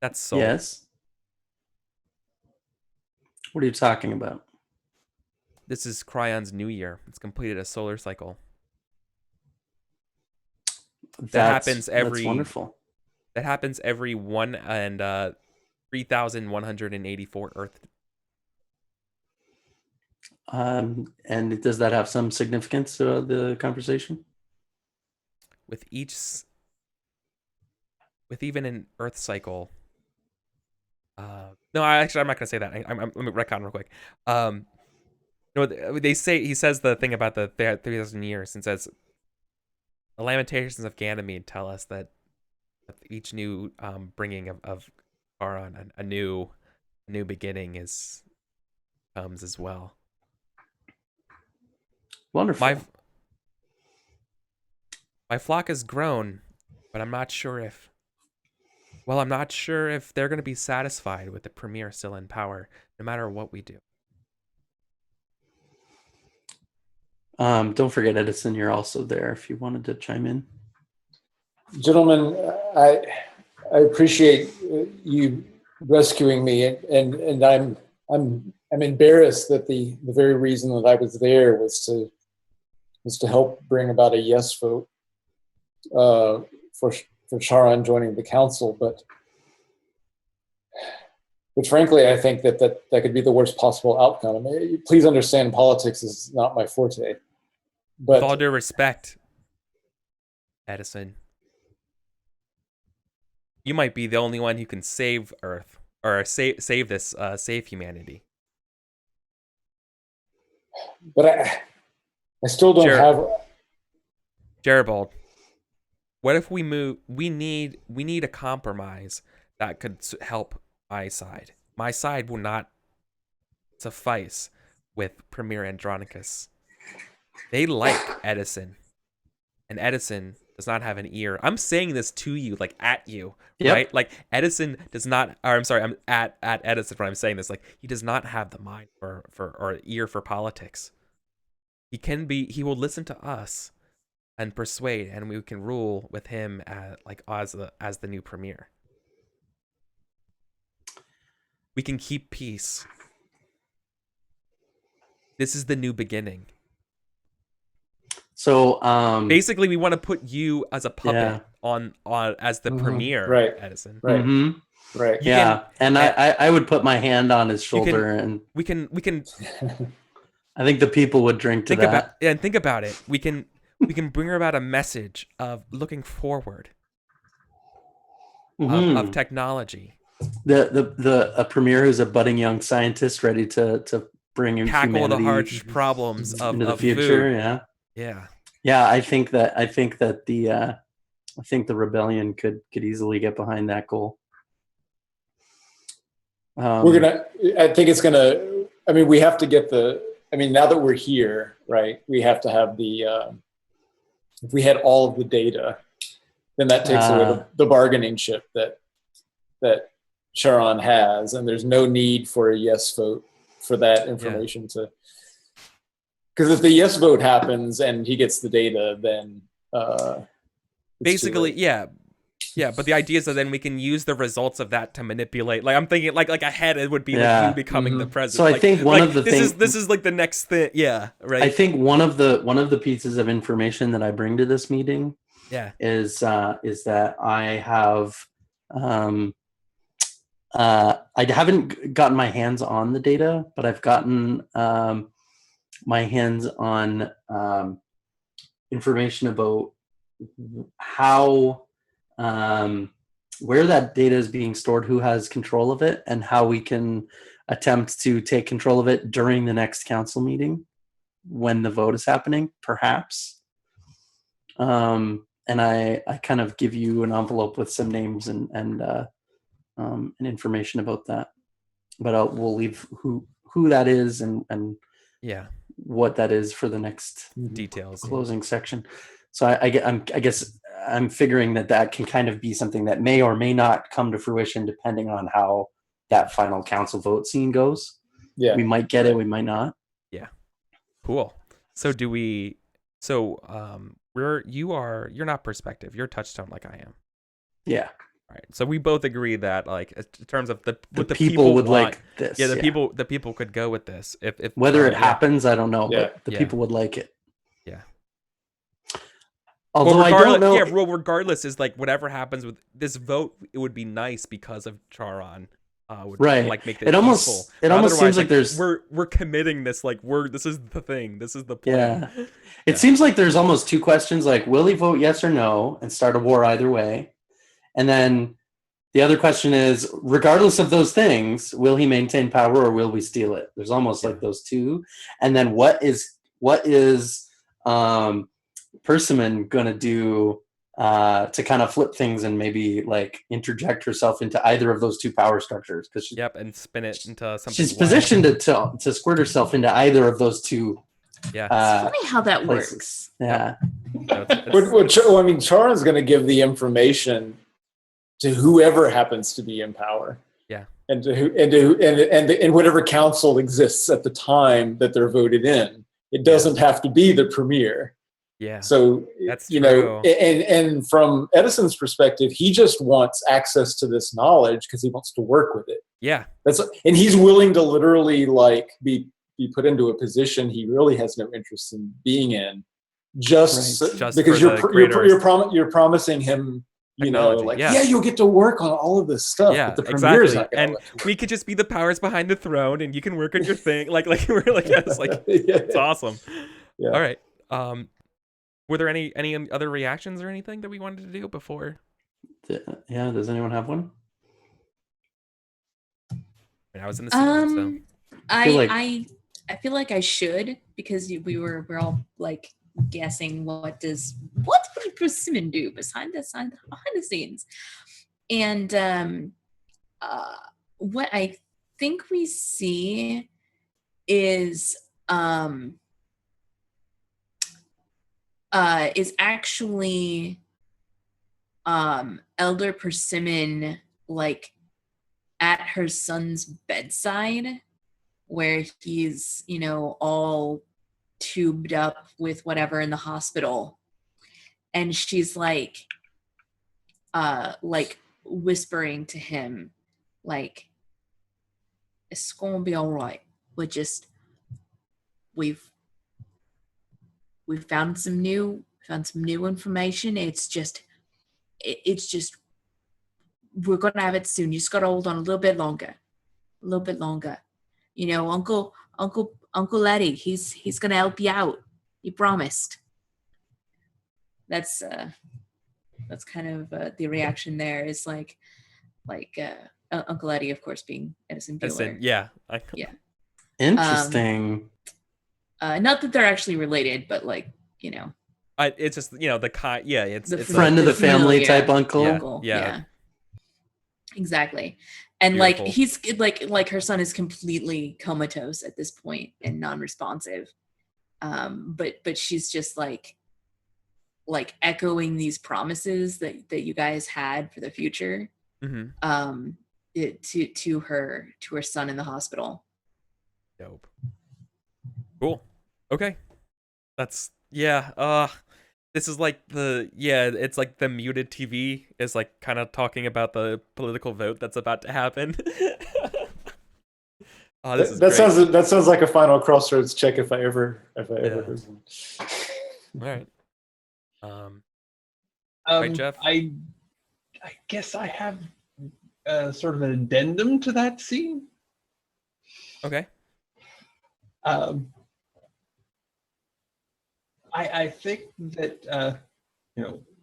That's Sol. Yes. What are you talking about? This is Cryon's new year. It's completed a solar cycle. That's wonderful. That happens every 1 and 3,184 Earth. And does that have some significance to the conversation? With even an Earth cycle. No, I'm not gonna say that. Let me retcon real quick. No, he says the thing about the 3,000 years, and says the Lamentations of Ganymede tell us that each new bringing of Charon, a new beginning comes as well. Wonderful. My flock has grown, but I'm not sure if they're going to be satisfied with the premier still in power, no matter what we do. Don't forget, Edison, you're also there if you wanted to chime in. Gentlemen, I appreciate you rescuing me, and I'm embarrassed that the very reason that I was there was to help bring about a yes vote for Charon joining the council, but frankly, I think that could be the worst possible outcome. I mean, please understand, politics is not my forte. But with all due respect, Edison, you might be the only one who can save Earth or save humanity. But I still don't have. Jeribald, what if we move? We need a compromise that could help my side. My side will not suffice with Premier Andronicus. They like Edison, and Edison does not have an ear. I'm saying this to you, like at you, right? Like Edison does not. Or I'm sorry, I'm at Edison when I'm saying this. Like he does not have the mind or ear for politics. He will listen to us and persuade, and we can rule with him as the new premier. We can keep peace. This is the new beginning. So basically, we want to put you as a puppet on as the premier, right, Edison. Right, right. And I would put my hand on his shoulder, and we can. I think the people would drink to that. Think about it. We can bring about a message of looking forward, of technology. A premier who's a budding young sscientist ready to bring tackle humanity the harsh problems of the future. Food. Yeah. I think that the rebellion could easily get behind that goal. I think it's gonna. I mean, we have to get now that we're here, right? We have to have the if we had all of the data, then that takes away the bargaining chip that Charon has, and there's no need for a yes vote for that information to. Because if the yes vote happens and he gets the data, then basically, but the idea is that then we can use the results of that to manipulate. Like I'm thinking, like ahead it would be like you becoming the president. So I think one of the things this is like the next thing. Yeah, right. I think one of the pieces of information that I bring to this meeting, is that I have I haven't gotten my hands on the data, but I've gotten my hands on information about how where that data is being stored, who has control of it, and how we can attempt to take control of it during the next council meeting when the vote is happening, perhaps. And I kind of give you an envelope with some names and information about that, but we'll leave who that is and what that is for the next details closing section. So I guess I'm figuring that can kind of be something that may or may not come to fruition depending on how that final council vote scene goes. Yeah, we might get it, we might not. Yeah, cool. So you're not perspective, you're touchstone like I am. Yeah. All right. So we both agree that like in terms of the people would want, like this. Yeah, the people could go with this. If whether it happens, I don't know, but the people would like it. Yeah. Although I don't know. Yeah, well, regardless, is like whatever happens with this vote, it would be nice because of Charon. Would like make it almost seems like there's we're committing this, like this is the thing, this is the plan. Yeah. It seems like there's almost two questions, like will he vote yes or no and start a war either way? And then the other question is, regardless of those things, will he maintain power or will we steal it? There's almost like those two. And then what is Persimmon gonna do to kind of flip things and maybe like interject herself into either of those two power structures? Because and spin it into something. She's positioned to squirt herself into either of those two. Yeah, it's funny how that works. Yeah. I mean, Charon's going to give the information to whoever happens to be in power. Yeah. And whatever council exists at the time that they're voted in. It doesn't have to be the premier. Yeah. So that's and from Edison's perspective, he just wants access to this knowledge because he wants to work with it. Yeah. And he's willing to literally like be put into a position he really has no interest in being in, just because you're promising him. You'll get to work on all of this stuff. Yeah, but the premier's not gonna we could just be the powers behind the throne, and you can work on your thing. Like we're like, it's awesome. Yeah. All right. Were there any other reactions or anything that we wanted to do before? Yeah. Does anyone have one? I was in the scene, so I feel like I should, because we're all like guessing what would Persimmon do behind the scenes, and what I think we see is actually Elder Persimmon like at her son's bedside, where he's all tubed up with whatever in the hospital, and she's like whispering to him, like, it's gonna be all right. We've found some new information. It's just we're gonna have it soon. You just gotta hold on a little bit longer. Uncle Eddie, he's gonna help you out. He promised. That's kind of the reaction there is like Uncle Eddie, of course, being Edison Bueller. Yeah. Interesting. Not that they're actually related, but it's just the kind. Yeah, it's friend of the family type uncle. Yeah. Exactly. And Beautiful. like he's like her son is completely comatose at this point and non-responsive, But she's just like echoing these promises that you guys had for the future, to her son in the hospital. Dope. Cool. Okay. That's this is like it's like the muted TV is like kind of talking about the political vote that's about to happen. This is that great. sounds like a final Crossroads check if I ever heard one. All right. Right, Jeff? I guess I have sort of an addendum to that scene. Okay. I think that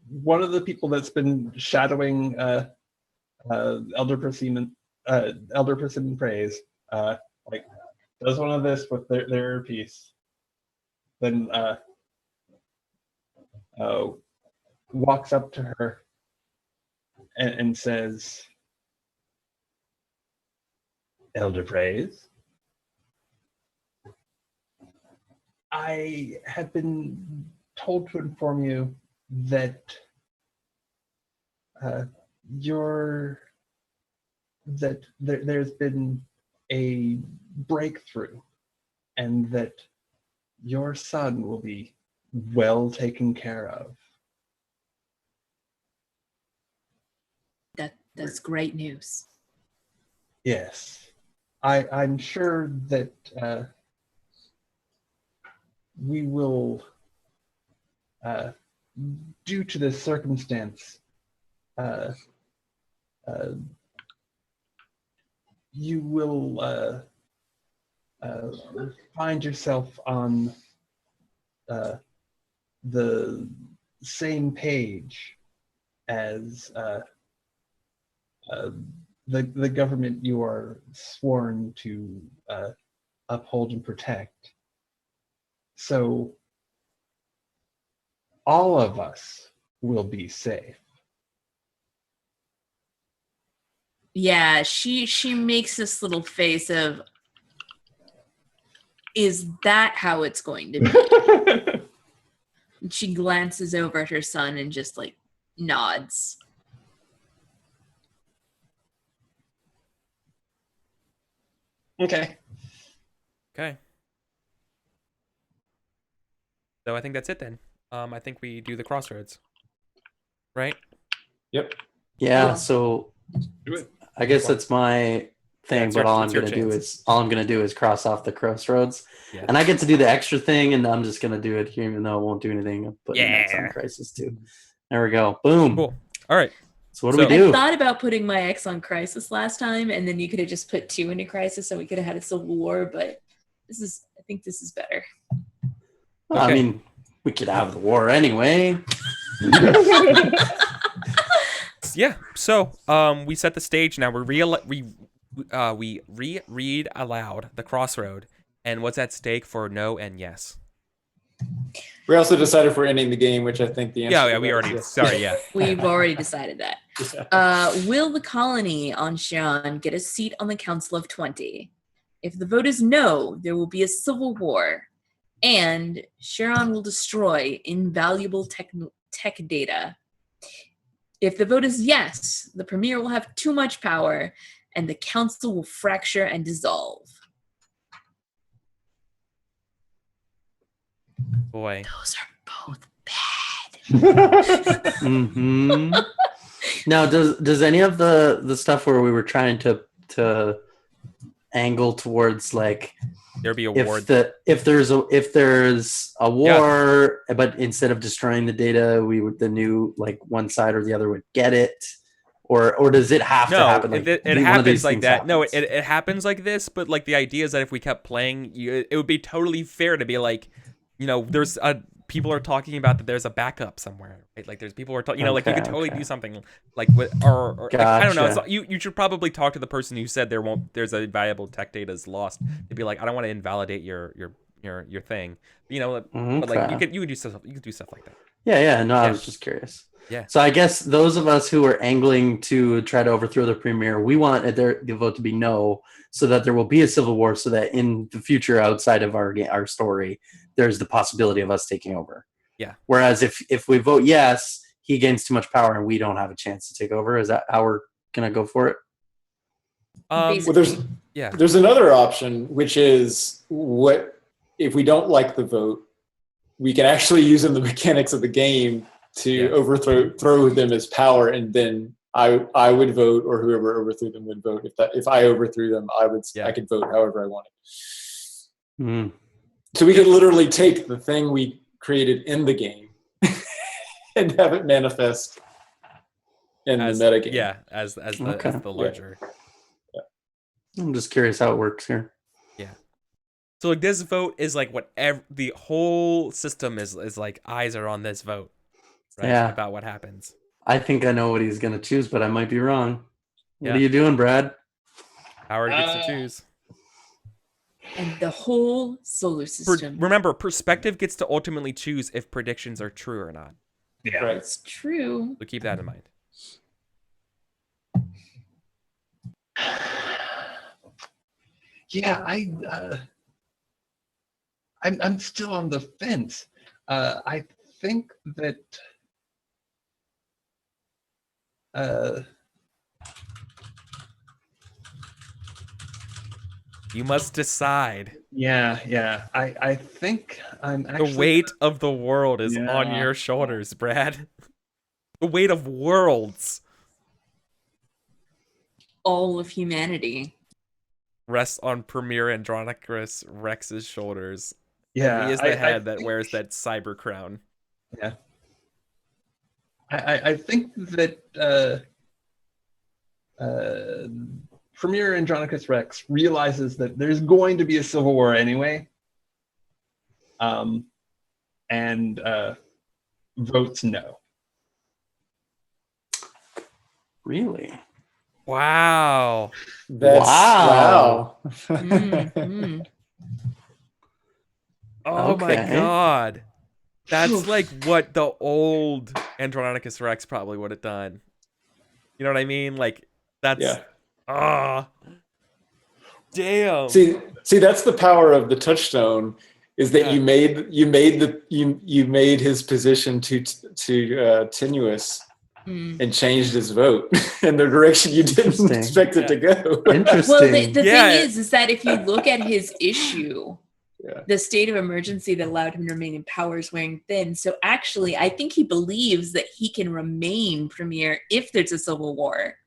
one of the people that's been shadowing Elder Persimmon Praise like does one of this with their earpiece, then walks up to her and says, "Elder Praise, I have been told to inform you that there's been a breakthrough, and that your son will be well taken care of." That's great news. Yes, I'm sure that we will, due to this circumstance, you will find yourself on the same page as the government you are sworn to uphold and protect. So all of us will be safe. Yeah, she makes this little face of, is that how it's going to be? And she glances over at her son and just like nods. Okay. So I think that's it then. I think we do the Crossroads. Right? Yep. Yeah, Yeah. so Do it. I guess that's my thing, it's but your- all I'm it's your gonna do chance. is cross off the Crossroads. Yeah. And I get to do the extra thing, and I'm just gonna do it here, even though it won't do anything. I'll put an X on Yeah. Crisis too. There we go. Boom. Cool. All right. So what do So- we do? I thought about putting my X on Crisis last time, and then you could have just put 2 into Crisis, and we could have had a Civil War. But I think this is better. Well, I Okay. mean, we could have the war anyway. Yeah. So we set the stage. Now we reread aloud the Crossroad and what's at stake for no and yes. We also decided if we're ending the game, which I think the answer. Yeah, to we that already. is yes. Sorry, yeah. We've already decided that. Yeah. Will the colony on Sharon get a seat on the Council of 20? If the vote is no, there will be a civil war, and Sharon will destroy invaluable tech data. If the vote is yes, the Premier will have too much power, and the Council will fracture and dissolve. Boy. Those are both bad. hmm Now, does any of the stuff where we were trying to angle towards like There'll be a war. if there's a war, but instead of destroying the data, the new like one side or the other would get it, or does it have to happen? Like, it one of happens these like things that. No, happens? it happens like this. But like the idea is that if we kept playing, it would be totally fair to be like, there's people are talking about that there's a backup somewhere, right? Like there's people are talking, like you could totally do something like with or like, I don't know. Gotcha. You should probably talk to the person who said there's a valuable tech data is lost. To be like, I don't want to invalidate your thing. But like you could do stuff like that. Yeah. No, I Yeah. was just curious. Yeah. So I guess those of us who are angling to try to overthrow the premier, we want the vote to be no, so that there will be a civil war, so that in the future, outside of our story, there's the possibility of us taking over. Yeah. Whereas if we vote yes, he gains too much power and we don't have a chance to take over. Is that how we're gonna go for it? Well, Yeah. there's another option, which is what if we don't like the vote, we can actually use in the mechanics of the game to throw them as power, and then I would vote, or whoever overthrew them would vote. If I overthrew them, I could vote however I wanted. Mm. So we could literally take the thing we created in the game and have it manifest in the metagame. Yeah, as the larger. Yeah. I'm just curious how it works here. Yeah. So like this vote is like the whole system is like eyes are on this vote, right? Yeah. About what happens. I think I know what he's gonna choose, but I might be wrong. What Yeah. are you doing, Brad? Howard gets to choose. And the whole solar system. Remember, perspective gets to ultimately choose if predictions are true or not. Yeah. Right. It's true. So keep that in mind. Yeah, I'm still on the fence. I think that You must decide. yeah. I think I'm actually The weight of the world is on Yeah. your shoulders, Brad. The weight of worlds All of humanity. rests on Premier Andronicus Rex's shoulders. yeah. He is the I head that think- wears that cyber crown. Yeah. I think that Premier Andronicus Rex realizes that there's going to be a civil war anyway, and votes no. Really? Wow. Wow. Mhm. Oh my Okay. god. That's like what the old Andronicus Rex probably would have done. You know what I mean? Like that's Yeah. Damn. See, that's the power of the touchstone. Is that you made his position too tenuous Mm. and changed his vote in the direction you didn't Interesting. expect it to go. Interesting. Well, the Yeah. thing is that if you look at his issue, Yeah. the state of emergency that allowed him to remain in power is wearing thin. So actually, I think he believes that he can remain premier if there's a civil war,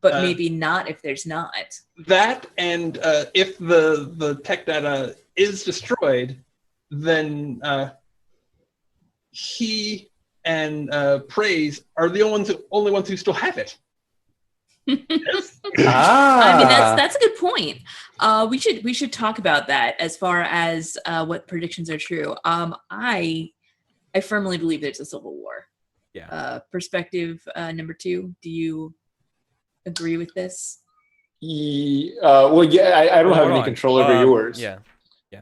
but maybe not if there's not. That and if the tech data is destroyed, then he and Praise are the only ones who still have it. Yes. I mean, that's a good point. We should talk about that as far as what predictions are true. I firmly believe there's a civil war. Yeah. Perspective number 2. Do you agree with this? Well, yeah, I don't have Hold any on. control over yours. Yeah.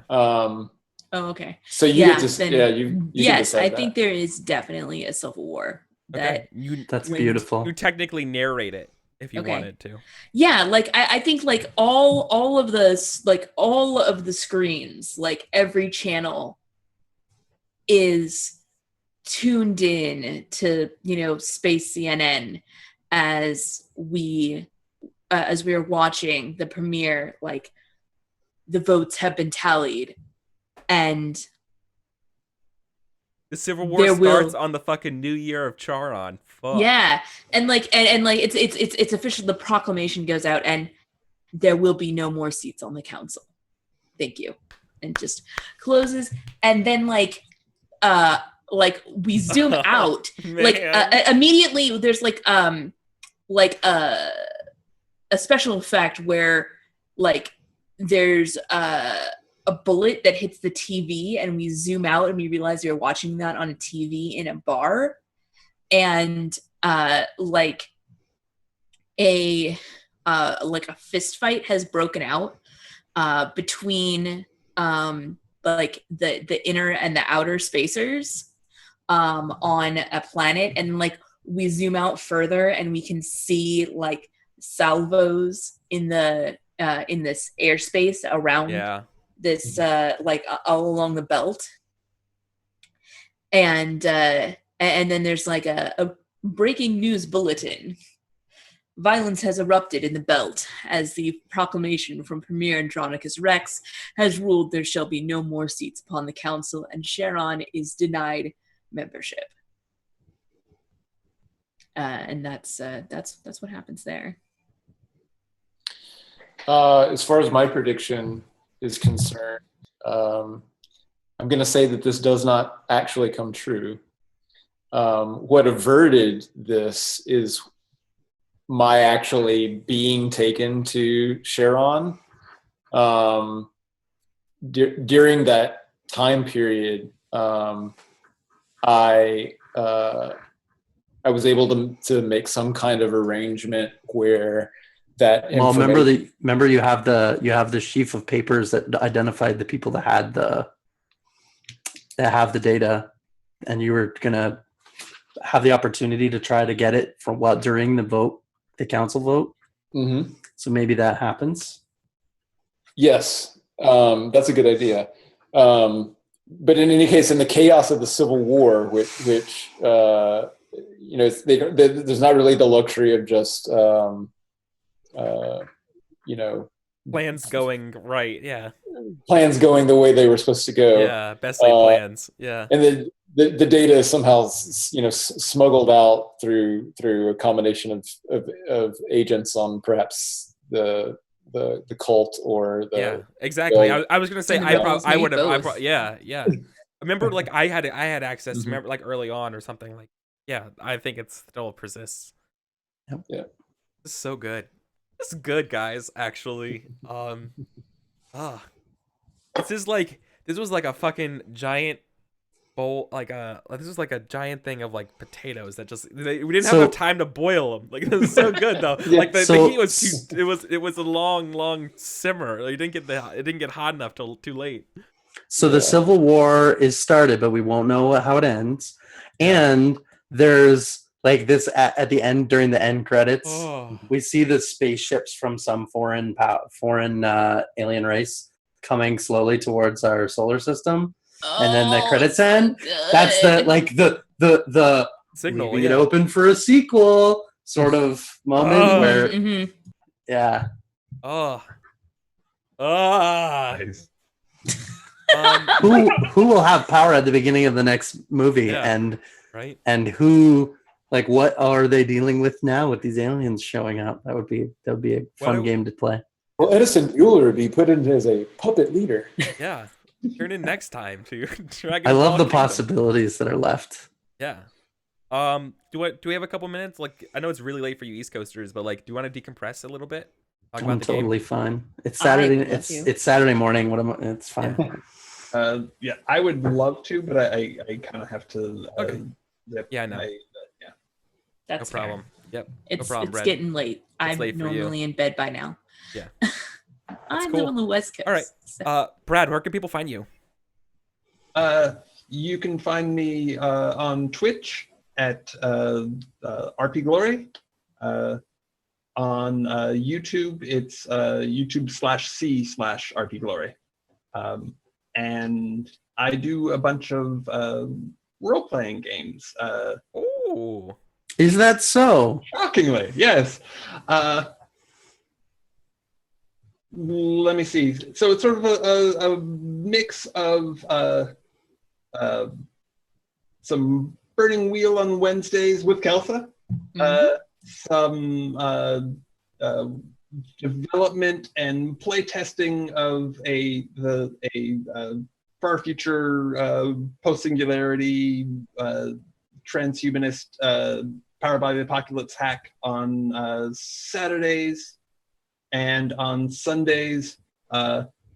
Oh, okay. So you get to, you can yes, decide I that. think there is definitely a civil war. That Okay. That's when- beautiful. You technically narrate it if you Okay. wanted to. Yeah, like I think like all of the screens, like every channel is tuned in to Space CNN as we are watching the premiere. Like the votes have been tallied, and The Civil War There will- starts on the fucking New Year of Charon. Fuck. yeah, and like it's official. The proclamation goes out, and there will be no more seats on the council. Thank you, and just closes, and then like we zoom out, like Man. immediately. There's like a special effect where like there's a bullet that hits the TV, and we zoom out and we realize we're watching that on a TV in a bar, and like a fist fight has broken out between like the inner and the outer spacers on a planet, and like we zoom out further and we can see like salvos in this airspace around Yeah. this like all along the belt, and then there's like a breaking news bulletin. Violence has erupted in the belt as the proclamation from Premier Andronicus Rex has ruled there shall be no more seats upon the council, and Sharon is denied membership. And that's what happens there. As far as my prediction is concerned, I'm going to say that this does not actually come true. What averted this is my actually being taken to Sharon. During that time period, I was able to make some kind of arrangement where that. Well, remember you have the sheaf of papers that identified the people that have the data, and you were gonna have the opportunity to try to get it during the council vote. Mm-hmm. So maybe that happens. Yes, that's a good idea. But in any case, in the chaos of the Civil War, which there's not really the luxury of just plans going right. Yeah. Plans going the way they were supposed to go. Yeah, best laid plans. Yeah. And then the data is somehow smuggled out through a combination of agents on perhaps the cult or the. Yeah, exactly. The, I was gonna say I would have. Yeah. I remember like I had access. Mm-hmm. Remember like early on or something like. Yeah, I think it still persists. Yep. Yeah. This is so good. This is good, guys. Actually, this was like a fucking giant bowl, this was like a giant thing of like potatoes that we didn't have enough time to boil them. Like, this is so good though. Yeah, like the heat was it was a long simmer. Like, it didn't get hot enough till too late. So the Civil War is started, but we won't know how it ends. And there's like this at the end, during the end credits, we see the spaceships from some foreign alien race coming slowly towards our solar system. And then the credits end. Good. That's the signal. We get open for a sequel sort of moment where, yeah. Nice. Who will have power at the beginning of the next movie, and who, like, what are they dealing with now with these aliens showing up? That would be a fun game to play. Well, Edison Bueller would be put in as a puppet leader. Yeah. Turn in next time to Dragon I love Ball the Kingdom. possibilities that are left. Yeah. Do we have a couple minutes? Like, I know it's really late for you East Coasters, but like, do you want to decompress a little bit? Talk I'm about the totally game? fine. It's Saturday. you. It's Saturday morning. It's fine. Yeah, I would love to, but I kind of have to. Zip Yeah, I know. That's no problem. Fair. Yep. It's no problem, it's Red. getting late. I'm late for you. normally in bed by now. Yeah. I cool. live on the West Coast. All right. so- Brad, where can people find you? You can find me on Twitch at RPGlory. On YouTube, it's YouTube/C/RPGlory. And I do a bunch of role-playing games. Oh. Is that so? Shockingly, yes. Let me see. So it's sort of a mix of some Burning Wheel on Wednesdays with Kelsa, some development and play testing of a far future post-singularity transhumanist Powered by the Apocalypse hack on Saturdays. And on Sundays,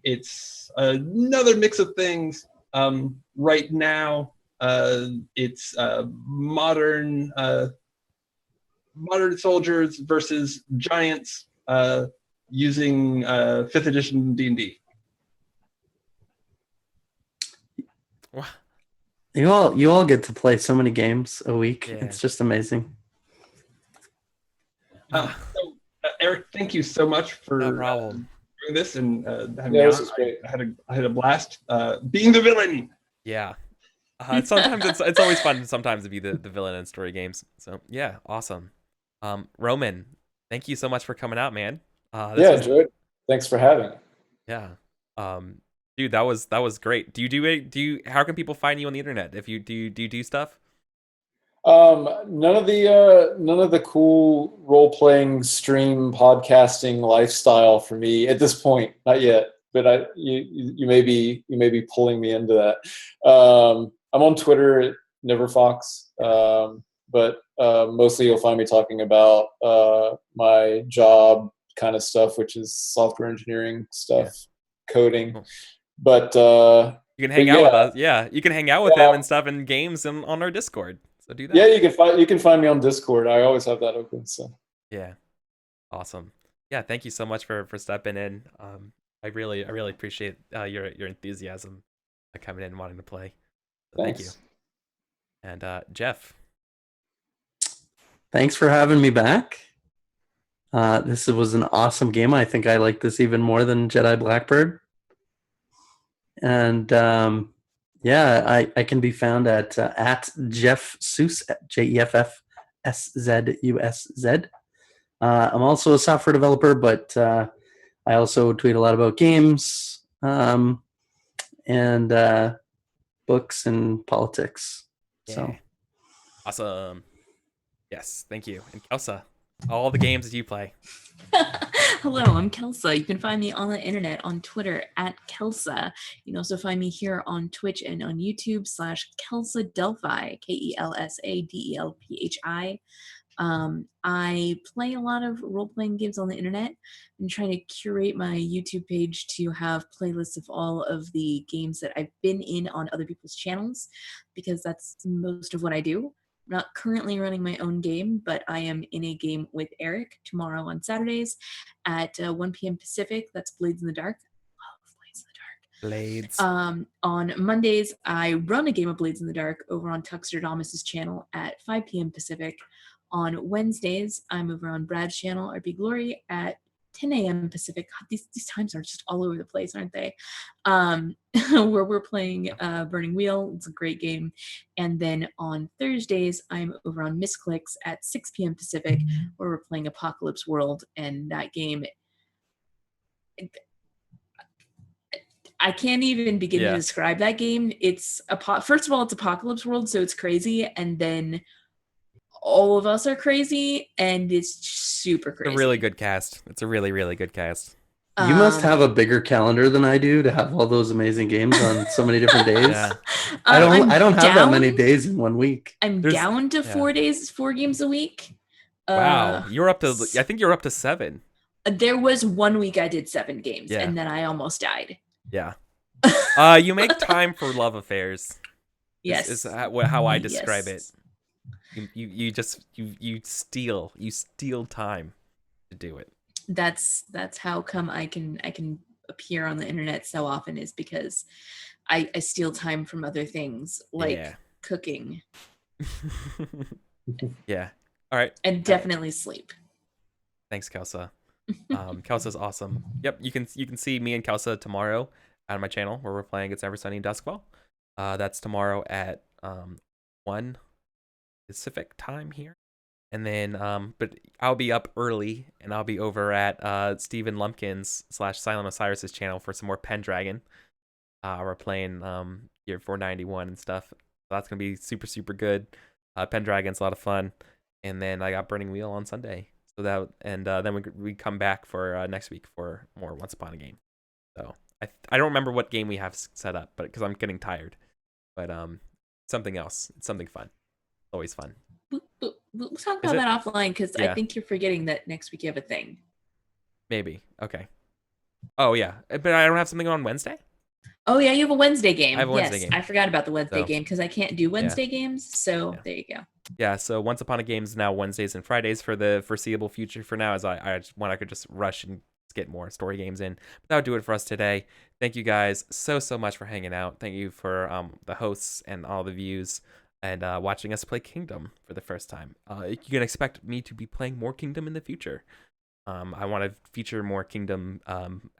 it's another mix of things. Right now, it's modern soldiers versus giants using 5th edition D&D. Wow. You all get to play so many games a week. Yeah. It's just amazing. So, Eric, thank you so much for No problem. doing this and having Yeah, me this on. is great. I had a blast being the villain. Yeah. Sometimes it's always fun sometimes to be the villain in story games. So yeah, awesome. Roman, thank you so much for coming out, man. This Yeah, was enjoyed it. Thanks for having me. yeah. Dude, that was great. How can people find you on the internet? If you do stuff? None of the cool role playing stream podcasting lifestyle for me at this point, not yet. But you may be pulling me into that. I'm on Twitter at NeverFox, but mostly you'll find me talking about my job kind of stuff, which is software engineering stuff, coding. Cool. But You can hang out with us. Yeah, you can hang out with him and stuff in games and on our Discord. So do that. Yeah, you can find me on Discord. I always have that open. So yeah, awesome. Yeah, thank you so much for stepping in. I really appreciate your enthusiasm coming in and wanting to play. So thank you. And Jeff, Thanks for having me back. This was an awesome game. I think I like this even more than Jedi Blackbird. And yeah, I can be found at Jeff Seuss, JEFFSZUSZ. I'm also a software developer, but I also tweet a lot about games and books and politics. yeah. So Awesome. Yes, thank you. And Kelsa, all the games that you play. Hello, I'm Kelsa. You can find me on the internet on Twitter at Kelsa. You can also find me here on Twitch and on YouTube /Kelsa Delphi, KELSADELPHI. I play a lot of role-playing games on the internet. I'm trying to curate my YouTube page to have playlists of all of the games that I've been in on other people's channels, because that's most of what I do. I'm not currently running my own game, but I am in a game with Eric tomorrow on Saturdays at 1 p.m. Pacific. That's Blades in the Dark. Oh, Blades in the Dark. Blades. On Mondays, I run a game of Blades in the Dark over on Tuxterdamus' channel at 5 p.m. Pacific. On Wednesdays, I'm over on Brad's channel, RP Glory, at 10 a.m. Pacific. God, these times are just all over the place, aren't they? Where we're playing Burning Wheel. It's a great game. And then on Thursdays, I'm over on Misclicks at 6 p.m. Pacific, where we're playing Apocalypse World. And that game, I can't even begin to describe that game. It's first of all, it's Apocalypse World, so it's crazy. And then all of us are crazy, and it's super crazy. It's a really good cast. It's a really good cast. you must have a bigger calendar than I do to have all those amazing games on so many different days. Yeah. I don't have that many days in 1 week. I'm down to 4 games a week. Wow, you're up to. I think you're up to 7. There was 1 week I did 7 games, and then I almost died. Yeah. You make time for love affairs. Yes, is how I describe it. You steal time to do it. That's how come I can appear on the internet so often, is because I steal time from other things like cooking. Yeah. All right. And definitely sleep. Thanks, Kelsa. Kelsa's awesome. Yep, you can see me and Kelsa tomorrow on my channel where we're playing It's Never Sunny in Duskwell. That's tomorrow at 1 Pacific time here. And then but I'll be up early and I'll be over at Stephen Lumpkins /Silent Osiris's channel for some more Pendragon. We're playing year 491 and stuff. So that's gonna be super good. Pendragon's a lot of fun. And then I got Burning Wheel on Sunday. So that, and then we come back for next week for more Once Upon a Game. So I don't remember what game we have set up, but because I'm getting tired. But something else. It's something fun. Always fun. We'll talk about that offline, because I think you're forgetting that next week you have a thing. Maybe. Okay. Oh yeah, but I don't have something on Wednesday. Oh yeah, you have a Wednesday game. I have a Wednesday game. I forgot about the Wednesday game because I can't do Wednesday games. So there you go. Yeah, so Once Upon a Game is now Wednesdays and Fridays for the foreseeable future. For now, as I could just rush and get more story games in. But that would do it for us today. Thank you guys so much for hanging out. Thank you for the hosts and all the views and watching us play Kingdom for the first time. You can expect me to be playing more Kingdom in the future. I want to feature more Kingdom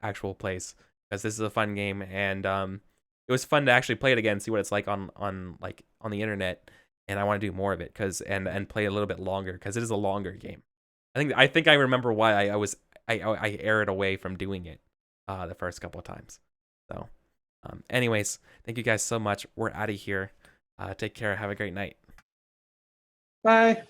actual plays because this is a fun game, and it was fun to actually play it again, see what it's like on the internet, and I want to do more of it and play a little bit longer because it is a longer game. I think I remember why I erred away from doing it the first couple of times. So, anyways, thank you guys so much. We're out of here. Take care. Have a great night. Bye.